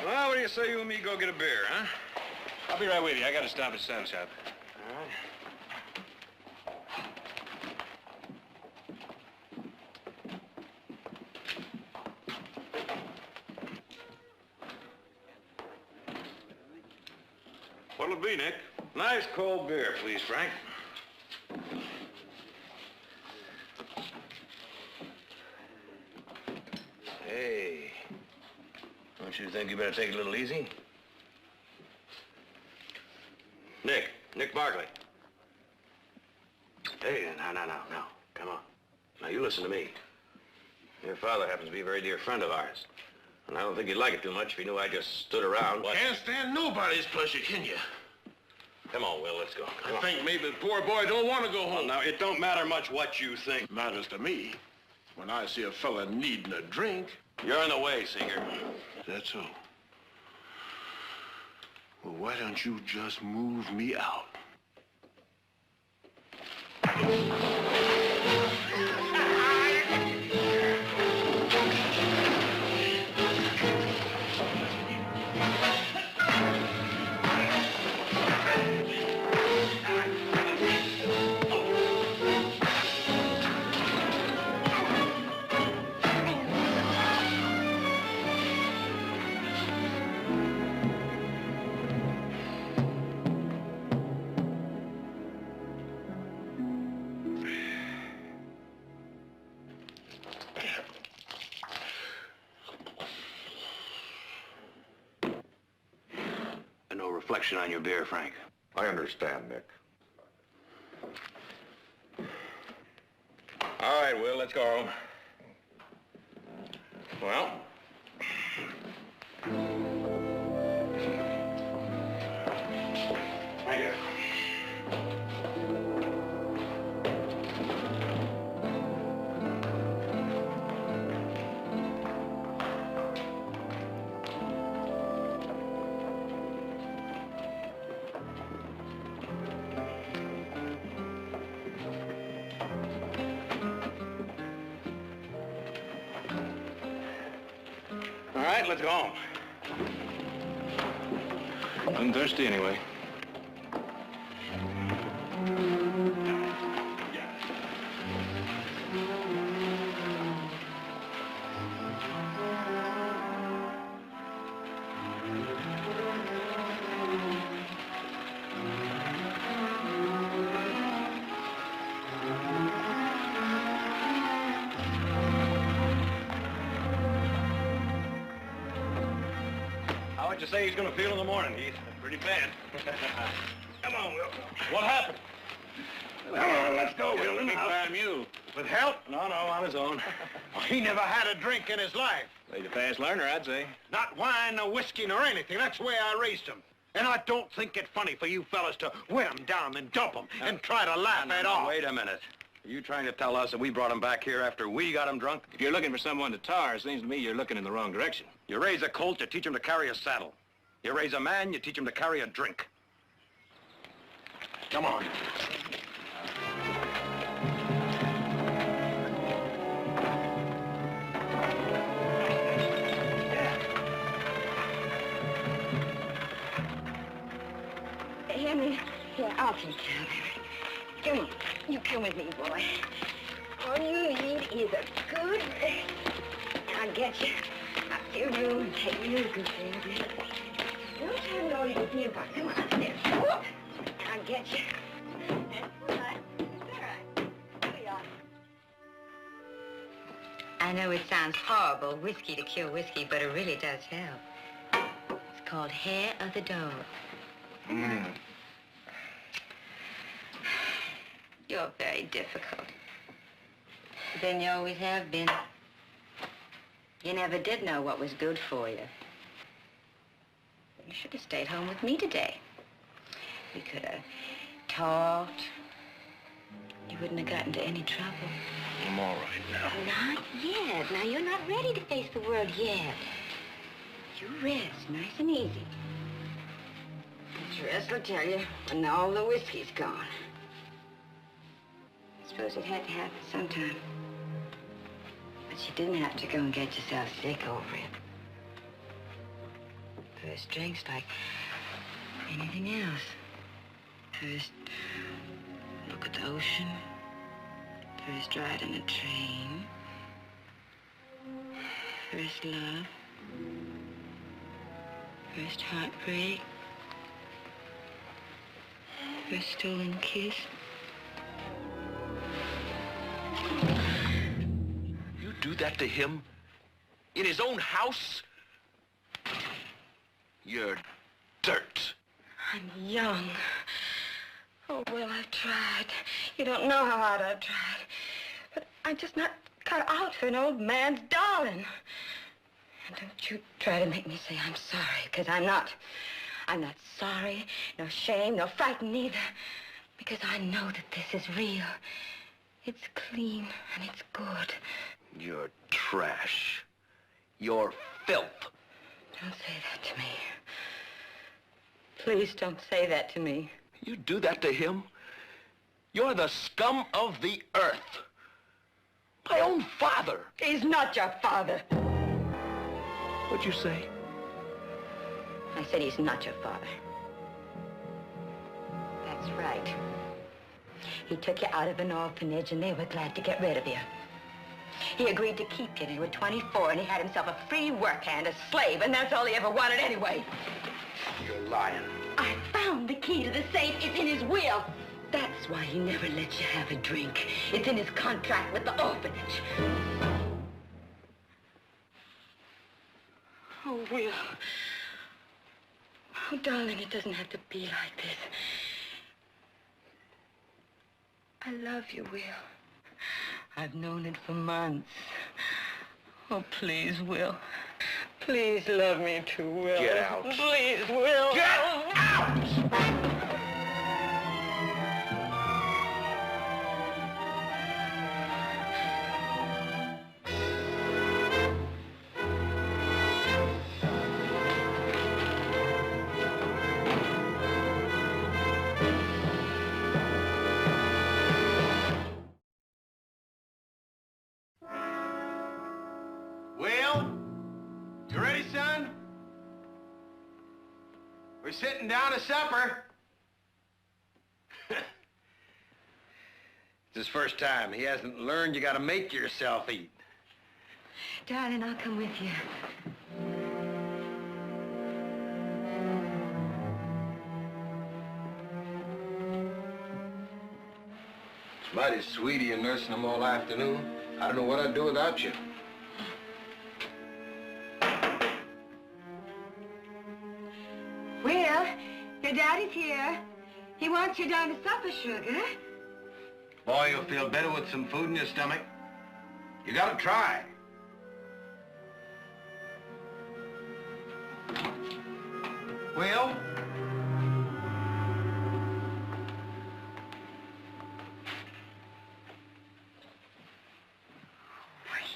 Speaker 5: Well, what do you say you and me go get a beer, huh?
Speaker 2: I'll be right with you. I gotta stop at Sam Shop.
Speaker 5: All right. What'll it be, Nick? Nice cold beer, please, Frank. Hey, don't you think you better take it a little easy? Nick Barkley. Hey, no. Come on. Now, you listen to me. Your father happens to be a very dear friend of ours. And I don't think he'd like it too much if he knew I just stood around.
Speaker 7: Can't stand nobody's pleasure, can you?
Speaker 5: Come on, Will, let's go.
Speaker 7: I think maybe the poor boy don't want to go home.
Speaker 5: Well, now, it don't matter much what you think.
Speaker 7: Matters to me. When I see a fella needing a drink.
Speaker 5: You're in the way, Seeger.
Speaker 7: That's so. Well, why don't you just move me out?
Speaker 5: No reflection on your beer, Frank.
Speaker 4: I understand, Nick.
Speaker 5: All right, Will, let's go home. Well? Thank you. All right, let's go home.
Speaker 2: I'm thirsty anyway.
Speaker 5: How'd you say he's gonna feel in the morning, Heath? Pretty bad. Come on, Will. What happened? Come on, let's go, Will. In the house. You. With help? No, on his own.
Speaker 14: He never had a drink in his life.
Speaker 5: He's a fast learner, I'd say.
Speaker 14: Not wine, nor whiskey, nor anything. That's the way I raised him. And I don't think it funny for you fellas to wear him down and dump him and try to laugh at all.
Speaker 5: Wait a minute. Are you trying to tell us that we brought him back here after we got him drunk? If you're looking for someone to tar, it seems to me you're looking in the wrong direction. You raise a colt, you teach him to carry a saddle. You raise a man, you teach him to carry a drink. Come on.
Speaker 8: Henry, here, I'll take care of it. Come on, you come with me, boy. All you need is a good rest. I'll get you up to your room and take real good care of you. Don't have no little fear about come on upstairs. Whoop! I'll get you. That's all right. All right. Here we are. I know it sounds horrible, whiskey to cure whiskey, but it really does help. It's called hair of the dog. You're very difficult. Then you always have been. You never did know what was good for you. You should have stayed home with me today. We could have talked. You wouldn't have gotten into any trouble.
Speaker 5: I'm all right now.
Speaker 8: Not yet. Now, you're not ready to face the world yet. You rest, nice and easy. The rest will tell you when all the whiskey's gone. I suppose it had to happen sometime. But you didn't have to go and get yourself sick over it. First drink's like anything else. First, look at the ocean. First, ride in a train. First, love. First, heartbreak. First, stolen kiss.
Speaker 5: You do that to him? In his own house? You're dirt.
Speaker 8: I'm young. Oh, well, I've tried. You don't know how hard I've tried. But I'm just not cut out for an old man's darling. And don't you try to make me say I'm sorry, because I'm not. I'm not sorry, nor ashamed, nor frightened either. Because I know that this is real. It's clean and it's good.
Speaker 5: You're trash. You're filth.
Speaker 8: Don't say that to me. Please don't say that to me.
Speaker 5: You do that to him? You're the scum of the earth. My own father.
Speaker 8: He's not your father.
Speaker 5: What'd you say?
Speaker 8: I said he's not your father. That's right. He took you out of an orphanage and they were glad to get rid of you. He agreed to keep you. You were 24 and he had himself a free work hand, a slave, and that's all he ever wanted anyway.
Speaker 5: You're lying.
Speaker 8: I found the key to the safe. It's in his will. That's why he never lets you have a drink. It's in his contract with the orphanage. Oh, Will. Oh, darling, it doesn't have to be like this. I love you, Will. I've known it for months. Oh, please, Will. Please love me too, Will.
Speaker 5: Get out.
Speaker 8: Please, Will.
Speaker 5: Get out!
Speaker 14: Will? You ready, son? We're sitting down to supper.
Speaker 5: It's his first time. He hasn't learned you gotta make yourself eat.
Speaker 8: Darling, I'll come with you.
Speaker 14: It's mighty sweet of you nursing him all afternoon. I don't know what I'd do without you.
Speaker 8: your daddy's here. He wants you down to supper, sugar.
Speaker 5: Boy, you'll feel better with some food in your stomach. You gotta try. Will?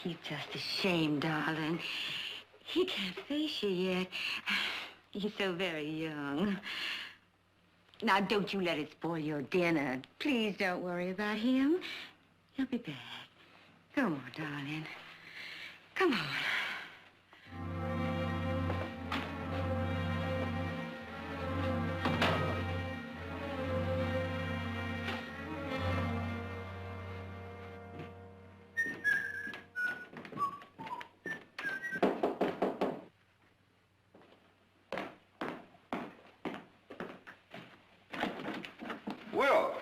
Speaker 8: He's just ashamed, darling. He can't face you yet. He's so very young. Now, don't you let it spoil your dinner. Please don't worry about him. He'll be back. Come on, darling. Come on.
Speaker 5: Will.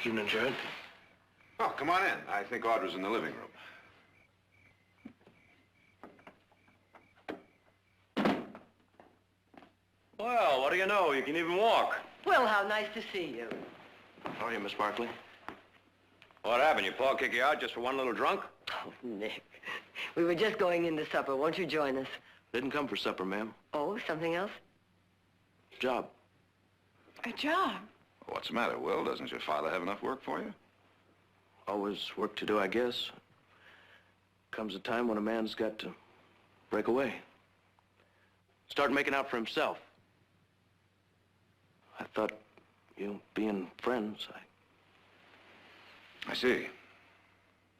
Speaker 10: Evening, Jared.
Speaker 5: Oh, come on in. I think Audra's in the living room.
Speaker 15: Well, what do you know? You can even walk.
Speaker 6: Well, how nice to see you.
Speaker 15: How are you, Miss Barkley?
Speaker 5: What happened? Your pa kick you out just for one little drunk?
Speaker 6: Oh, Nick. We were just going into supper. Won't you join us?
Speaker 15: Didn't come for supper, ma'am.
Speaker 6: Oh, something else?
Speaker 15: Job.
Speaker 9: A job?
Speaker 5: What's the matter, Will? Doesn't your father have enough work for you?
Speaker 15: Always work to do, I guess. Comes a time when a man's got to break away. Start making out for himself. I thought, being friends,
Speaker 5: I see.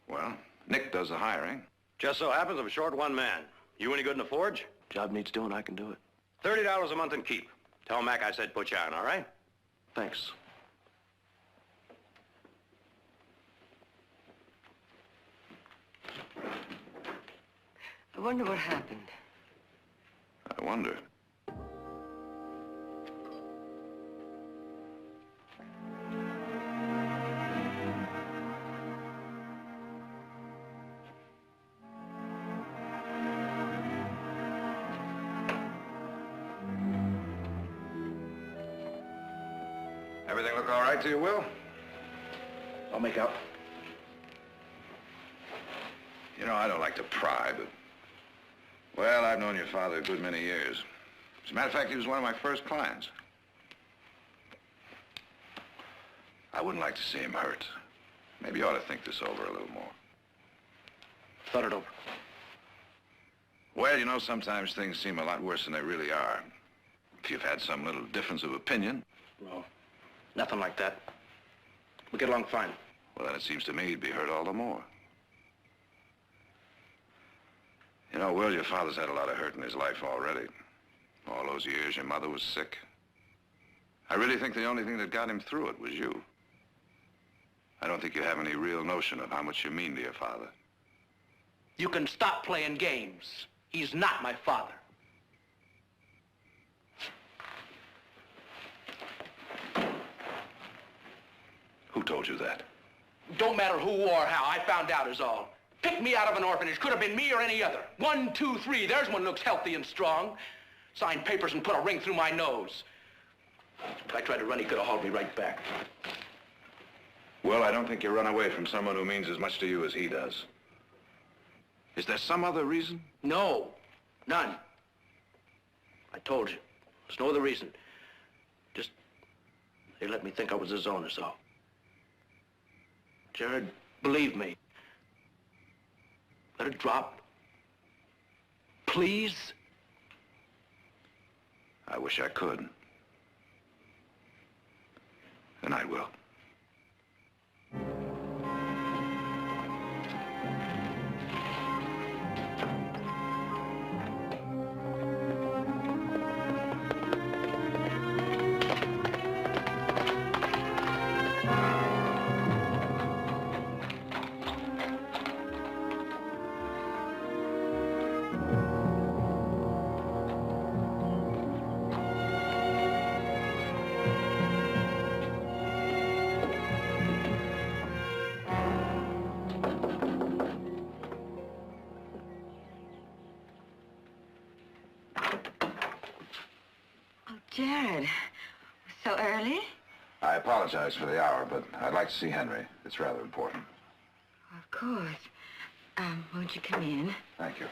Speaker 5: Well, Nick does the hiring.
Speaker 15: Just so happens I'm short one man. You any good in the forge? Job needs doing, I can do it.
Speaker 5: $30 a month and keep. Tell Mac I said put you on, all right?
Speaker 15: Thanks.
Speaker 6: I wonder what happened.
Speaker 5: I wonder. Everything look all right to you, Will?
Speaker 15: I'll make out.
Speaker 5: You know, I don't like to pry, but... Well, I've known your father a good many years. As a matter of fact, he was one of my first clients. I wouldn't like to see him hurt. Maybe you ought to think this over a little more.
Speaker 15: Thought it over.
Speaker 5: Well, you know, sometimes things seem a lot worse than they really are. If you've had some little difference of opinion...
Speaker 15: No, nothing like that. We get along fine.
Speaker 5: Well, then it seems to me he'd be hurt all the more. You know, Will, your father's had a lot of hurt in his life already. All those years your mother was sick. I really think the only thing that got him through it was you. I don't think you have any real notion of how much you mean to your father.
Speaker 15: You can stop playing games. He's not my father.
Speaker 5: Who told you that?
Speaker 15: Don't matter who or how. I found out is all. Picked me out of an orphanage. Could have been me or any other. 1, 2, 3. There's one looks healthy and strong. Signed papers and put a ring through my nose. If I tried to run, he could have hauled me right back.
Speaker 5: Well, I don't think you run away from someone who means as much to you as he does. Is there some other reason?
Speaker 15: No. None. I told you. There's no other reason. Just, they let me think I was his own, is all. Jared, believe me. Let it drop. Please?
Speaker 5: I wish I could. And I will.
Speaker 8: Jared, so early?
Speaker 10: I apologize for the hour, but I'd like to see Henry. It's rather important.
Speaker 8: Of course. Won't you come in?
Speaker 10: Thank you.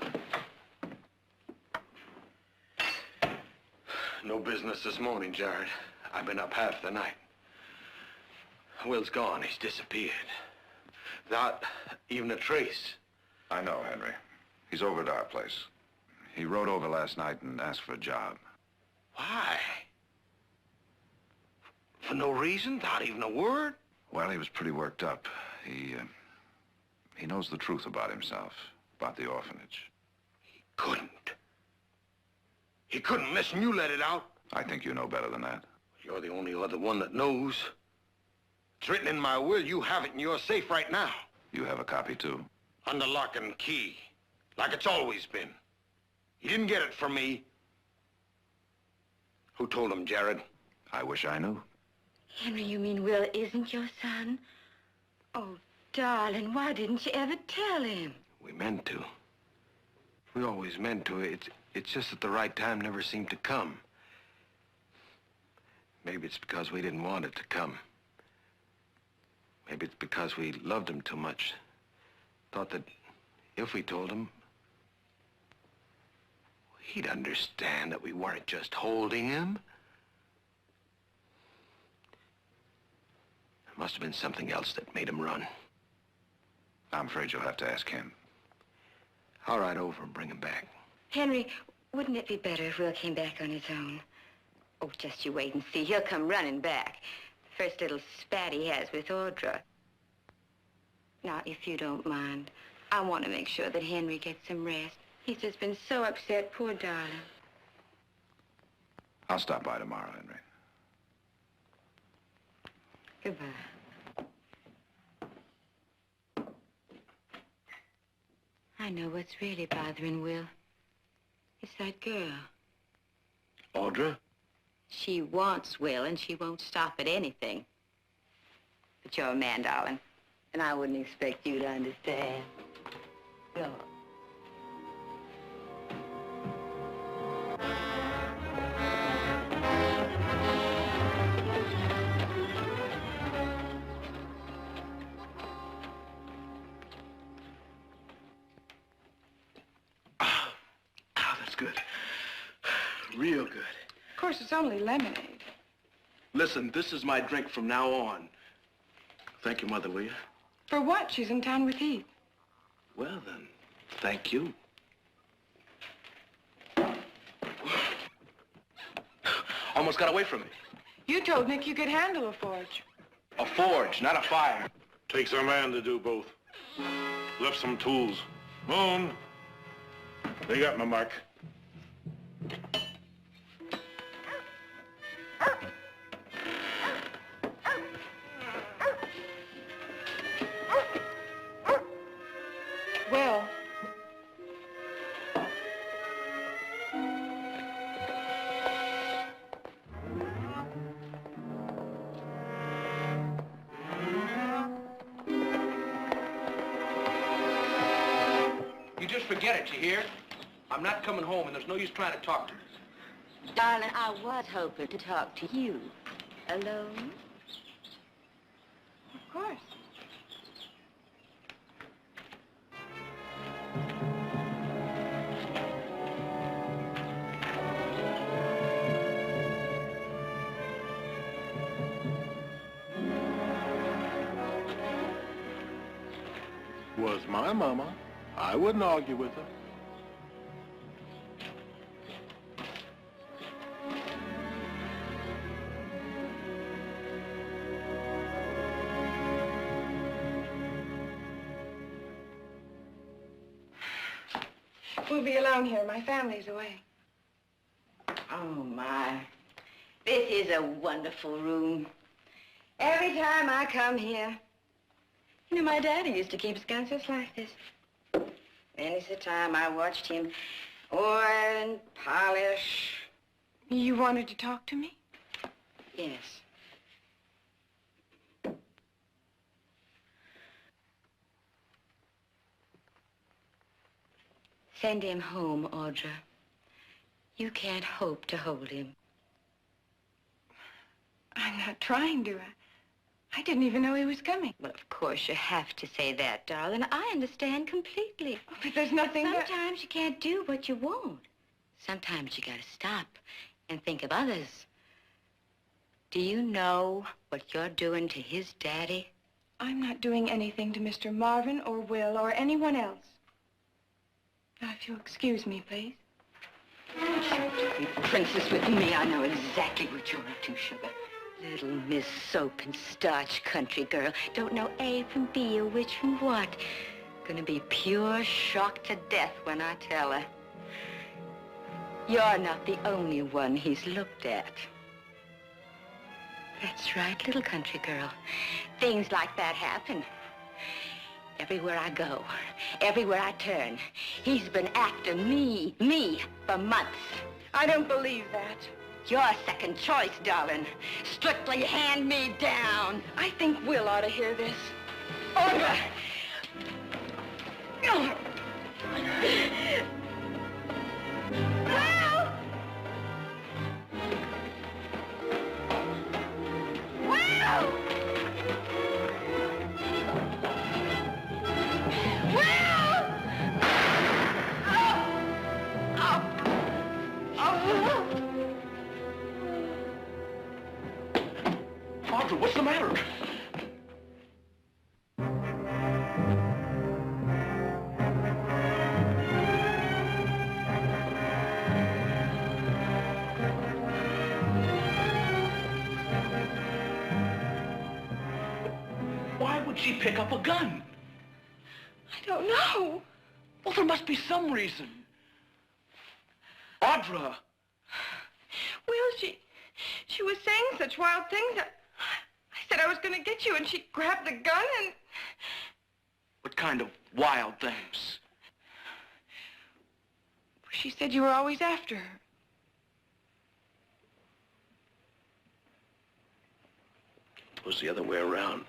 Speaker 5: No business this morning, Jared. I've been up half the night. Will's gone. He's disappeared. Without even a trace.
Speaker 10: I know, Henry. He's over at our place. He rode over last night and asked for a job.
Speaker 5: Why? For no reason? Not even a word?
Speaker 10: Well, he was pretty worked up. He knows the truth about himself, about the orphanage.
Speaker 5: He couldn't miss and you let it out.
Speaker 10: I think you know better than that.
Speaker 5: You're the only other one that knows. It's written in my will. You have it in your safe right now.
Speaker 10: You have a copy, too?
Speaker 5: Under lock and key. Like it's always been. You didn't get it from me. Who told him, Jared?
Speaker 10: I wish I knew.
Speaker 8: Henry, you mean Will isn't your son? Oh, darling, why didn't you ever tell him?
Speaker 5: We meant to. We always meant to. It's just that the right time never seemed to come. Maybe it's because we didn't want it to come. Maybe it's because we loved him too much. Thought that if we told him, he'd understand that we weren't just holding him. It must have been something else that made him run.
Speaker 10: I'm afraid you'll have to ask him.
Speaker 5: I'll ride over and bring him back.
Speaker 8: Henry, wouldn't it be better if Will came back on his own? Oh, just you wait and see. He'll come running back. The first little spat he has with Audra. Now, if you don't mind, I want to make sure that Henry gets some rest. He's just been so upset, poor darling.
Speaker 10: I'll stop by tomorrow, Henry.
Speaker 8: Goodbye. I know what's really bothering Will. It's that girl.
Speaker 5: Audra?
Speaker 8: She wants Will, and she won't stop at anything. But you're a man, darling, and I wouldn't expect you to understand. Go.
Speaker 5: That's good. Real good.
Speaker 9: Of course, it's only lemonade.
Speaker 5: Listen, this is my drink from now on. Thank you, Mother, will you?
Speaker 9: For what? She's in town with Heath.
Speaker 5: Well, then, thank you. Almost got away from me.
Speaker 9: You told Nick you could handle a forge.
Speaker 5: A forge, not a fire.
Speaker 7: Takes a man to do both. Left some tools. Moon. They got my mark.
Speaker 9: Will.
Speaker 15: You just forget it, you hear? I'm not coming home, and there's no use trying to talk to me.
Speaker 8: Darling, I was hoping to talk to you. Alone?
Speaker 9: Of course.
Speaker 7: Was my mama. I wouldn't argue with her.
Speaker 9: We'll be alone here. My family's away.
Speaker 8: Oh, my. This is a wonderful room. Every time I come here, you know, my daddy used to keep his guns just like this. Many's the time I watched him oil and polish.
Speaker 9: You wanted to talk to me?
Speaker 8: Yes. Send him home, Audra. You can't hope to hold him.
Speaker 9: I'm not trying to. I didn't even know he was coming.
Speaker 8: Well, of course, you have to say that, darling. I understand completely.
Speaker 9: Oh, but there's nothing
Speaker 8: Sometimes you can't do what you want. Sometimes you gotta stop and think of others. Do you know what you're doing to his daddy?
Speaker 9: I'm not doing anything to Mr. Marvin or Will or anyone else. Now, if you'll excuse me, please.
Speaker 8: You princess with me, I know exactly what you're up to, sugar. Little Miss Soap and Starch country girl. Don't know A from B or which from what. Gonna be pure shocked to death when I tell her. You're not the only one he's looked at. That's right, little country girl. Things like that happen. Everywhere I go, everywhere I turn, he's been after me for months.
Speaker 9: I don't believe that.
Speaker 8: Your second choice, darling. Strictly hand me down.
Speaker 9: I think Will ought to hear this.
Speaker 8: Order!
Speaker 9: Will! Will!
Speaker 15: Audra, what's the matter? Why would she pick up a gun?
Speaker 9: I don't know.
Speaker 15: Well, there must be some reason. Audra!
Speaker 9: Will, she was saying such wild things. I said I was going to get you, and she grabbed the gun and...
Speaker 15: What kind of wild things?
Speaker 9: She said you were always after her.
Speaker 15: It was the other way around.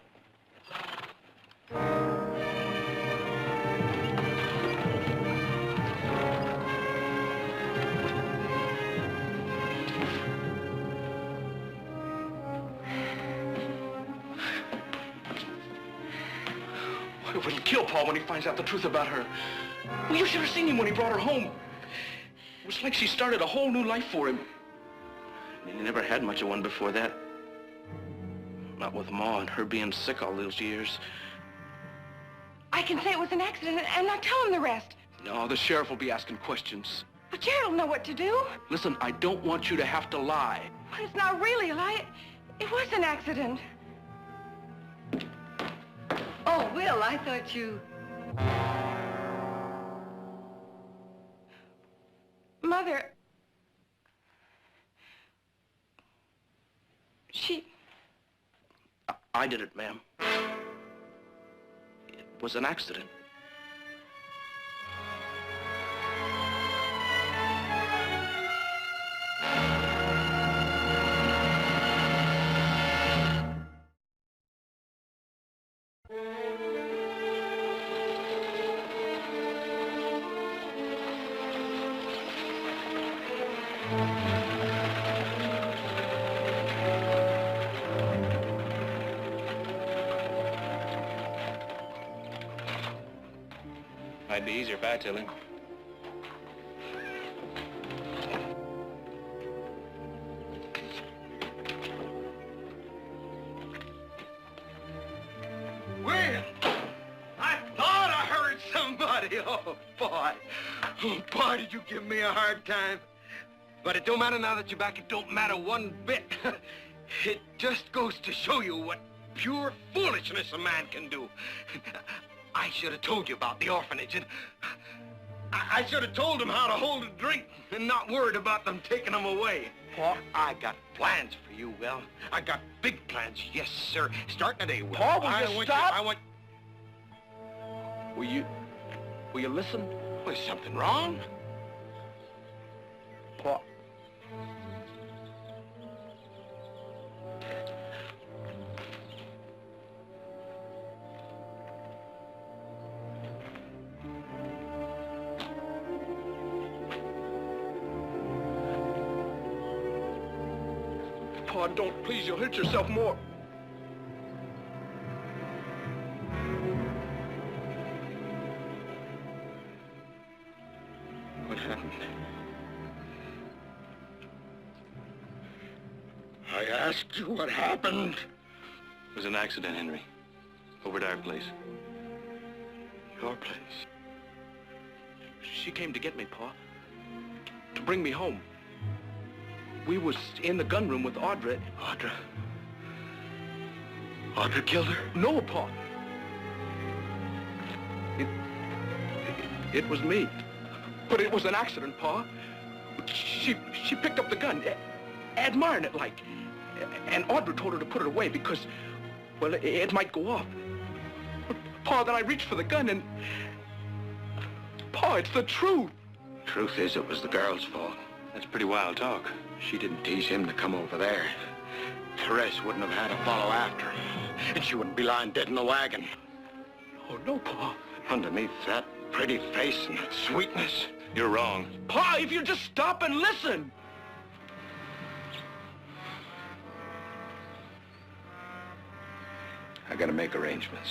Speaker 15: It will kill Paul when he finds out the truth about her. Well, you should have seen him when he brought her home. It was like she started a whole new life for him. I mean, he never had much of one before that. Not with Ma and her being sick all those years.
Speaker 9: I can say it was an accident and not tell him the rest.
Speaker 15: No, the sheriff will be asking questions.
Speaker 9: But Jared will know what to do.
Speaker 15: Listen, I don't want you to have to lie.
Speaker 9: But it's not really a lie. It was an accident.
Speaker 6: Oh, Will, I thought you...
Speaker 9: Mother... She...
Speaker 15: I did it, ma'am. It was an accident.
Speaker 2: Might be easier if I tell him.
Speaker 5: Will, I thought I heard somebody. Oh, boy. Oh, boy, did you give me a hard time. But it don't matter now that you're back. It don't matter one bit. It just goes to show you what pure foolishness a man can do. I should have told you about the orphanage, and I should have told them how to hold a drink and not worried about them taking them away. Paul, I got plans for you, Will. I got big plans, yes, sir. Starting today, Will.
Speaker 15: Paul, will you stop? Will you listen?
Speaker 5: Was something wrong?
Speaker 15: Paul. Pa, don't. Please, you'll hurt yourself more.
Speaker 5: What happened? I asked you what happened.
Speaker 2: It was an accident, Henry. Over at our place.
Speaker 5: Your place?
Speaker 15: She came to get me, Pa. To bring me home. We was in the gunroom with Audra.
Speaker 5: Audra? Audra killed her?
Speaker 15: No, Pa. It was me. But it was an accident, Pa. She picked up the gun, admiring it like. And Audra told her to put it away because, well, it might go off. But, Pa, then I reached for the gun and... Pa, it's the truth.
Speaker 5: Truth is, it was the girl's fault.
Speaker 2: That's pretty wild talk.
Speaker 5: She didn't tease him to come over there. Therese wouldn't have had to follow after him. And she wouldn't be lying dead in the wagon.
Speaker 15: Oh, no, Pa.
Speaker 5: Underneath that pretty face and that sweetness.
Speaker 2: You're wrong.
Speaker 15: Pa, if you'll just stop and listen.
Speaker 5: I gotta make arrangements.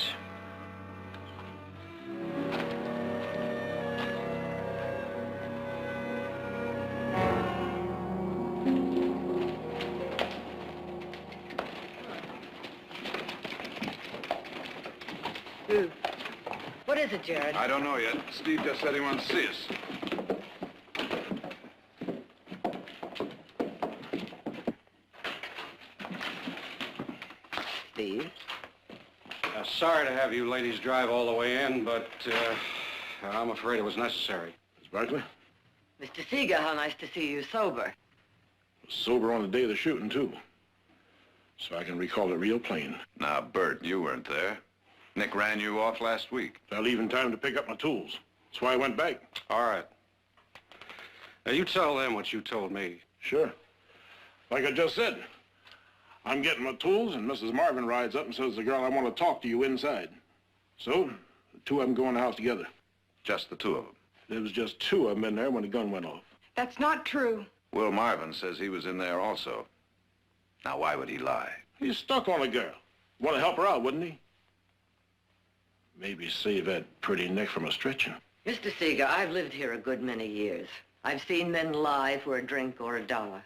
Speaker 6: What is it, Jared?
Speaker 10: I don't know yet. Steve just said he wants to see us.
Speaker 6: Steve?
Speaker 1: Sorry to have you ladies drive all the way in, but I'm afraid it was necessary.
Speaker 7: Miss Barkley?
Speaker 6: Mr. Seeger, how nice to see you sober.
Speaker 7: Sober on the day of the shooting, too. So I can recall it real plain.
Speaker 10: Now, Bert, you weren't there. Nick ran you off last week.
Speaker 7: I leave in time to pick up my tools. That's why I went back.
Speaker 1: All right. Now, you tell them what you told me.
Speaker 7: Sure. Like I just said, I'm getting my tools, and Mrs. Marvin rides up and says, the girl, I want to talk to you inside. So, the two of them go in the house together.
Speaker 10: Just the two of them?
Speaker 7: There was just two of them in there when the gun went off.
Speaker 9: That's not true.
Speaker 10: Will Marvin says he was in there also. Now, why would he lie?
Speaker 7: He's stuck on a girl. Want to help her out, wouldn't he? Maybe save that pretty neck from a stretching.
Speaker 6: Mr. Seeger, I've lived here a good many years. I've seen men lie for a drink or a dollar.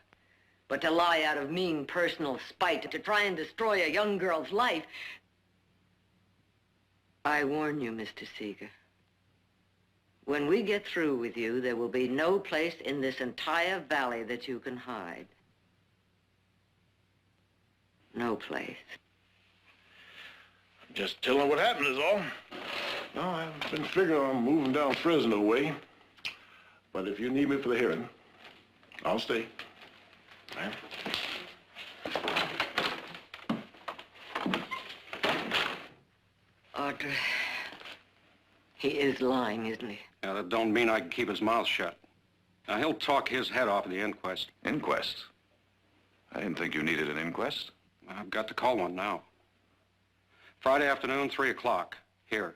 Speaker 6: But to lie out of mean personal spite, to try and destroy a young girl's life... I warn you, Mr. Seeger. When we get through with you, there will be no place in this entire valley that you can hide. No place.
Speaker 7: Just tell her what happened is all. No, I've been figuring on moving down Fresno way. But if you need me for the hearing, I'll stay. Right?
Speaker 6: Audra, he is lying, isn't he?
Speaker 1: Now, that don't mean I can keep his mouth shut. Now, he'll talk his head off in the inquest.
Speaker 10: Inquest? I didn't think you needed an inquest.
Speaker 1: I've got to call one now. Friday afternoon, 3 o'clock, here.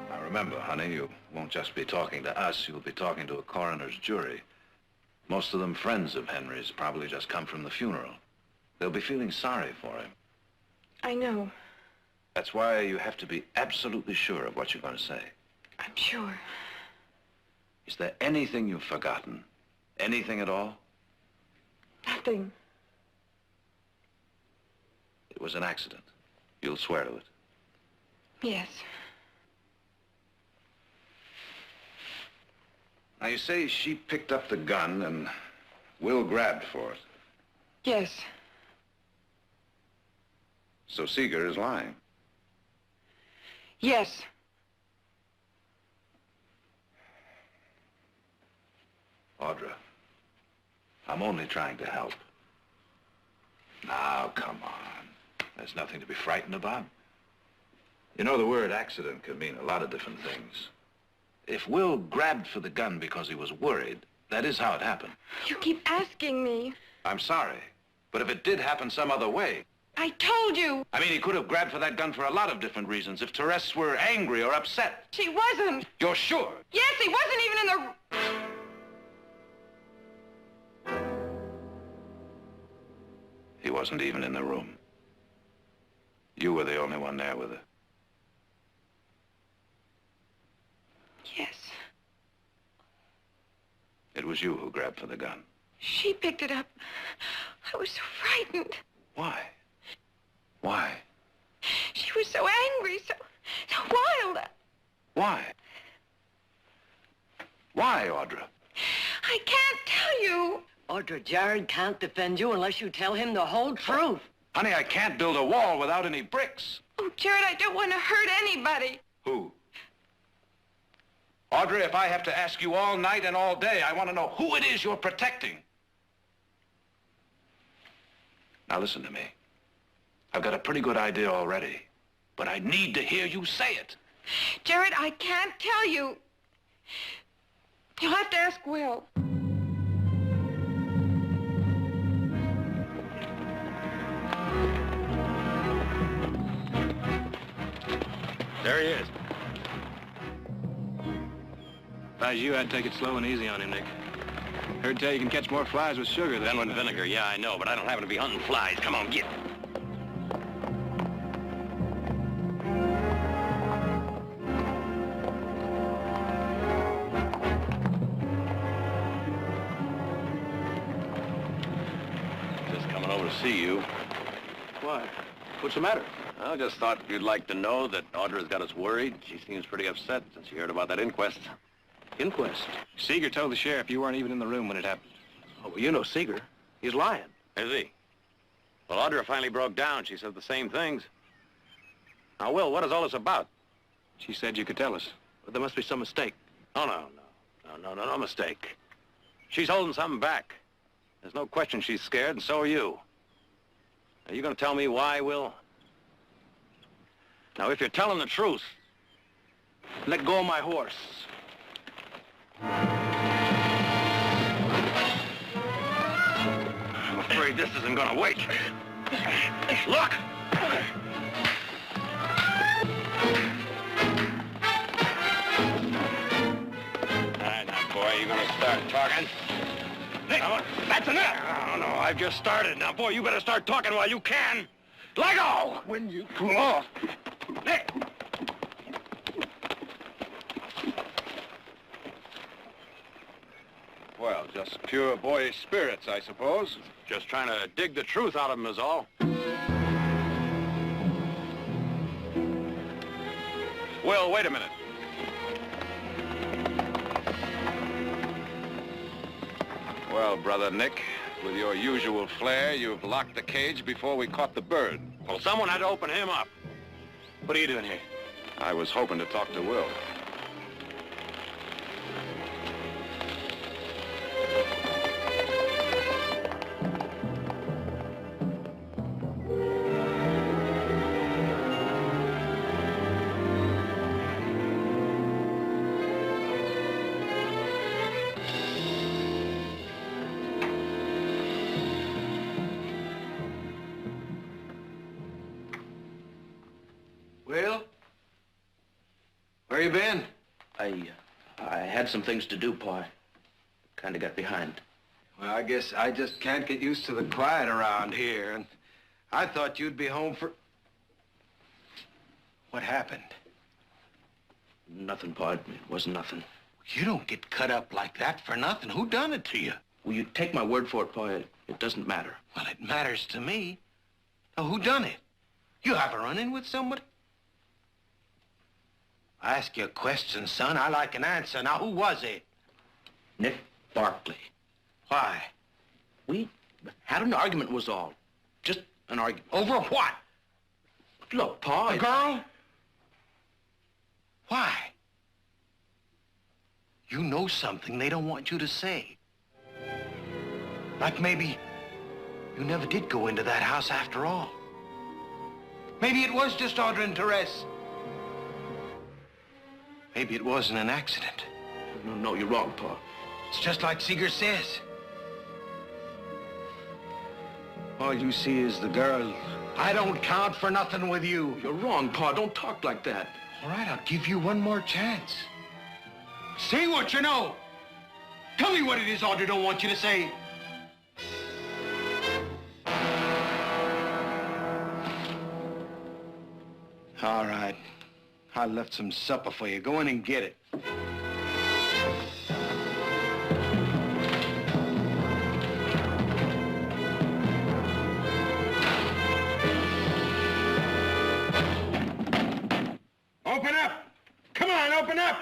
Speaker 10: Now remember, honey, you won't just be talking to us, you'll be talking to a coroner's jury. Most of them friends of Henry's, probably just come from the funeral. They'll be feeling sorry for him.
Speaker 9: I know.
Speaker 10: That's why you have to be absolutely sure of what you're going to say.
Speaker 9: I'm sure.
Speaker 10: Is there anything you've forgotten? Anything at all?
Speaker 9: Nothing.
Speaker 10: It was an accident. You'll swear to it.
Speaker 9: Yes.
Speaker 10: Now, you say she picked up the gun and Will grabbed for it.
Speaker 9: Yes.
Speaker 10: So Seeger is lying.
Speaker 9: Yes.
Speaker 10: Audra, I'm only trying to help. Now, come on. There's nothing to be frightened about. You know, the word accident can mean a lot of different things. If Will grabbed for the gun because he was worried, that is how it happened.
Speaker 9: You keep asking me.
Speaker 10: I'm sorry. But if it did happen some other way...
Speaker 9: I told you.
Speaker 10: I mean, he could have grabbed for that gun for a lot of different reasons. If Therese were angry or upset.
Speaker 9: She wasn't.
Speaker 10: You're sure?
Speaker 9: Yes, he wasn't even in the...
Speaker 10: He wasn't even in the room. You were the only one there with her.
Speaker 9: Yes.
Speaker 10: It was you who grabbed for the gun.
Speaker 9: She picked it up. I was so frightened.
Speaker 10: Why? Why?
Speaker 9: She was so angry, so wild.
Speaker 10: Why? Why, Audra?
Speaker 9: I can't tell you.
Speaker 6: Audra, Jared can't defend you unless you tell him the whole truth.
Speaker 10: Honey, I can't build a wall without any bricks.
Speaker 9: Oh, Jared, I don't want to hurt anybody.
Speaker 10: Who? Audra, if I have to ask you all night and all day, I want to know who it is you're protecting. Now listen to me. I've got a pretty good idea already, but I need to hear you say it.
Speaker 9: Jared, I can't tell you. You'll have to ask Will.
Speaker 3: There he is. If I was you, I'd take it slow and easy on him, Nick. Heard tell you can catch more flies with sugar than with vinegar. Yeah, I know, but I don't happen to be hunting flies. Come on, get.
Speaker 14: Just coming over to see you. Why? What's the matter? I just thought you'd like to know that Audra's got us worried. She seems pretty upset since she heard about that inquest.
Speaker 3: Inquest? Seeger told the sheriff you weren't even in the room when it happened.
Speaker 14: Oh, well, you know Seeger. He's lying.
Speaker 5: Is he? Well, Audra finally broke down. She said the same things. Now, Will, what is all this about?
Speaker 3: She said you could tell us.
Speaker 14: But there must be some mistake.
Speaker 5: Oh, no mistake. She's holding something back. There's no question she's scared, and so are you. Are you going to tell me why, Will? Now, if you're telling the truth...
Speaker 14: Let go of my horse.
Speaker 5: I'm afraid this isn't going to wait. Look! All right, now, boy, you going to start talking?
Speaker 14: Nick, that's enough!
Speaker 5: Oh, no, I've just started. Now, boy, you better start talking while you can. Let go!
Speaker 14: When you cool off.
Speaker 5: Nick!
Speaker 3: Well, just pure boyish spirits, I suppose.
Speaker 5: Just trying to dig the truth out of him is all. Will, wait a minute.
Speaker 3: Well, Brother Nick, with your usual flair, you've locked the cage before we caught the bird.
Speaker 5: Well, someone had to open him up. What are you doing here?
Speaker 3: I was hoping to talk to Will.
Speaker 14: Will? Where you been?
Speaker 15: I had some things to do, Pa. Kind of got behind.
Speaker 14: Well, I guess I just can't get used to the quiet around here, and I thought you'd be home for... What happened?
Speaker 15: Nothing, Pa. It wasn't nothing.
Speaker 14: You don't get cut up like that for nothing. Who done it to you?
Speaker 15: Will you take my word for it, Pa? It doesn't matter.
Speaker 14: Well, it matters to me. Now, who done it? You have a run-in with somebody? I ask you a question, son. I like an answer. Now, who was it?
Speaker 15: Nick Barkley.
Speaker 14: Why?
Speaker 15: We had an argument was all. Just an argument.
Speaker 14: Over what?
Speaker 15: Look, Pa...
Speaker 14: A girl? Why? You know something they don't want you to say. Like maybe you never did go into that house after all. Maybe it was just Audra and Therese. Maybe it wasn't an accident.
Speaker 15: No, you're wrong, Pa.
Speaker 14: It's just like Seeger says. All you see is the girl. I don't count for nothing with you.
Speaker 15: You're wrong, Pa. Don't talk like that.
Speaker 14: All right, I'll give you one more chance. Say what you know. Tell me what it is Audrey don't want you to say. All right. I left some supper for you. Go in and get it. Open up! Come on, open up!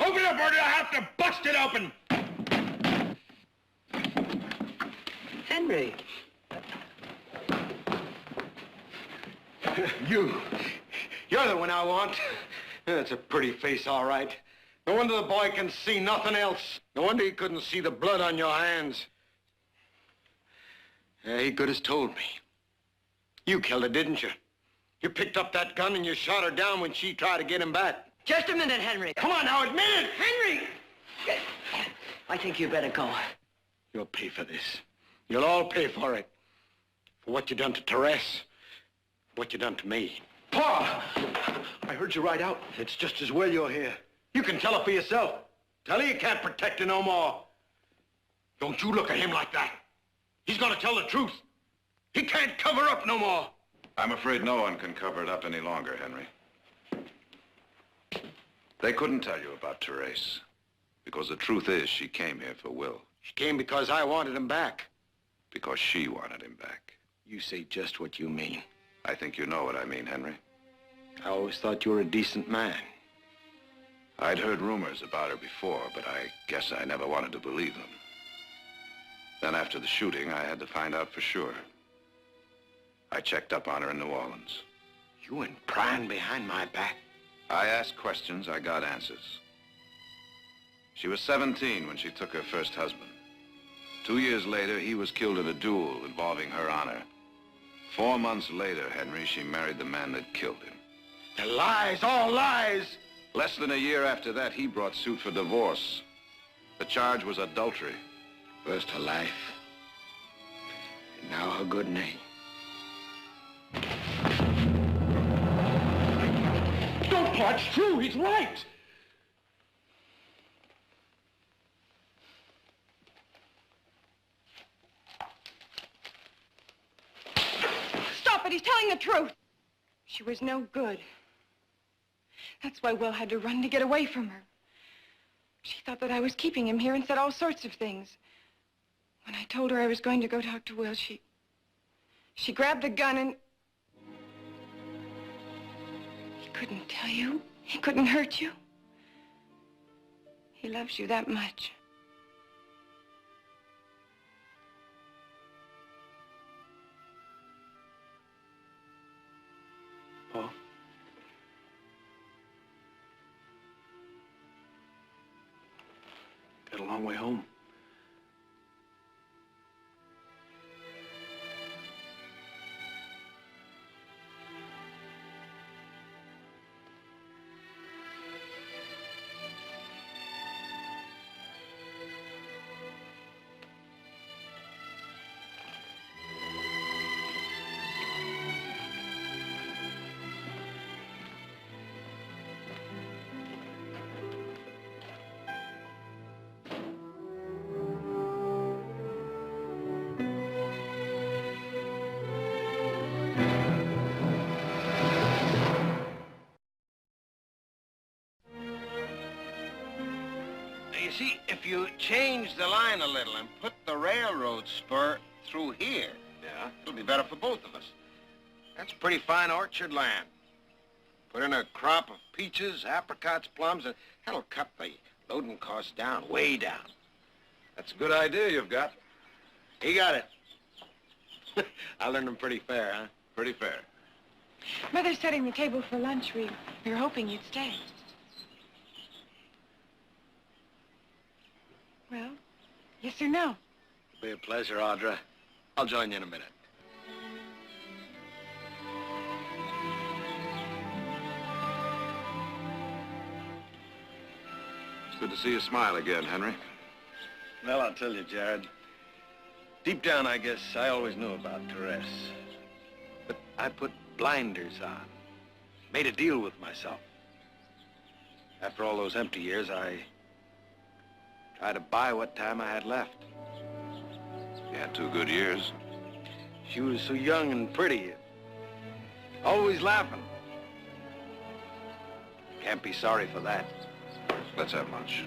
Speaker 14: Open up or I'll have to bust it open!
Speaker 6: Henry.
Speaker 14: You're the one I want. That's a pretty face, all right. No wonder the boy can see nothing else. No wonder he couldn't see the blood on your hands. Yeah, he could have told me. You killed her, didn't you? You picked up that gun and you shot her down when she tried to get him back.
Speaker 6: Just a minute, Henry.
Speaker 14: Come on now, admit it!
Speaker 6: Henry! I think you better go.
Speaker 14: You'll pay for this. You'll all pay for it. For what you done to Therese. What you done to me.
Speaker 15: Pa! I heard you right out.
Speaker 14: It's just as well you're here. You can tell her for yourself. Tell her you can't protect her no more. Don't you look at him like that. He's gonna tell the truth. He can't cover up no more.
Speaker 10: I'm afraid no one can cover it up any longer, Henry. They couldn't tell you about Therese, because the truth is she came here for Will.
Speaker 14: She came because I wanted him back.
Speaker 10: Because she wanted him back.
Speaker 14: You say just what you mean.
Speaker 10: I think you know what I mean, Henry.
Speaker 14: I always thought you were a decent man.
Speaker 10: I'd heard rumors about her before, but I guess I never wanted to believe them. Then after the shooting, I had to find out for sure. I checked up on her in New Orleans.
Speaker 14: You went prying behind my back?
Speaker 10: I asked questions, I got answers. She was 17 when she took her first husband. 2 years later, he was killed in a duel involving her honor. 4 months later, Henry, she married the man that killed him.
Speaker 14: The lies, all lies!
Speaker 10: Less than a year after that, he brought suit for divorce. The charge was adultery.
Speaker 14: First her life, and now her good name.
Speaker 15: Don't, Pa, it's true. He's right.
Speaker 9: Stop it. He's telling the truth. She was no good. That's why Will had to run to get away from her. She thought that I was keeping him here and said all sorts of things. When I told her I was going to go talk to Will, she grabbed the gun and... He couldn't tell you. He couldn't hurt you. He loves you that much.
Speaker 15: Pa? Got a long way home.
Speaker 5: You see, if you change the line a little and put the railroad spur through here, yeah, it'll be better for both of us. That's pretty fine orchard land. Put in a crop of peaches, apricots, plums, and that'll cut the loading costs down, way down.
Speaker 10: That's a good idea you've got.
Speaker 5: He got it. I learned him pretty fair, huh?
Speaker 10: Pretty fair.
Speaker 9: Mother's setting the table for lunch. We were hoping you'd stay. Well, yes or no?
Speaker 5: It'll be a pleasure, Audra. I'll join you in a minute.
Speaker 10: It's good to see you smile again, Henry.
Speaker 14: Well, I'll tell you, Jared.
Speaker 5: Deep down, I guess I always knew about Therese. But I put blinders on. Made a deal with myself. After all those empty years, I tried to buy what time I had left.
Speaker 10: You had 2 good years.
Speaker 5: She was so young and pretty. Always laughing. Can't be sorry for that.
Speaker 10: Let's have lunch.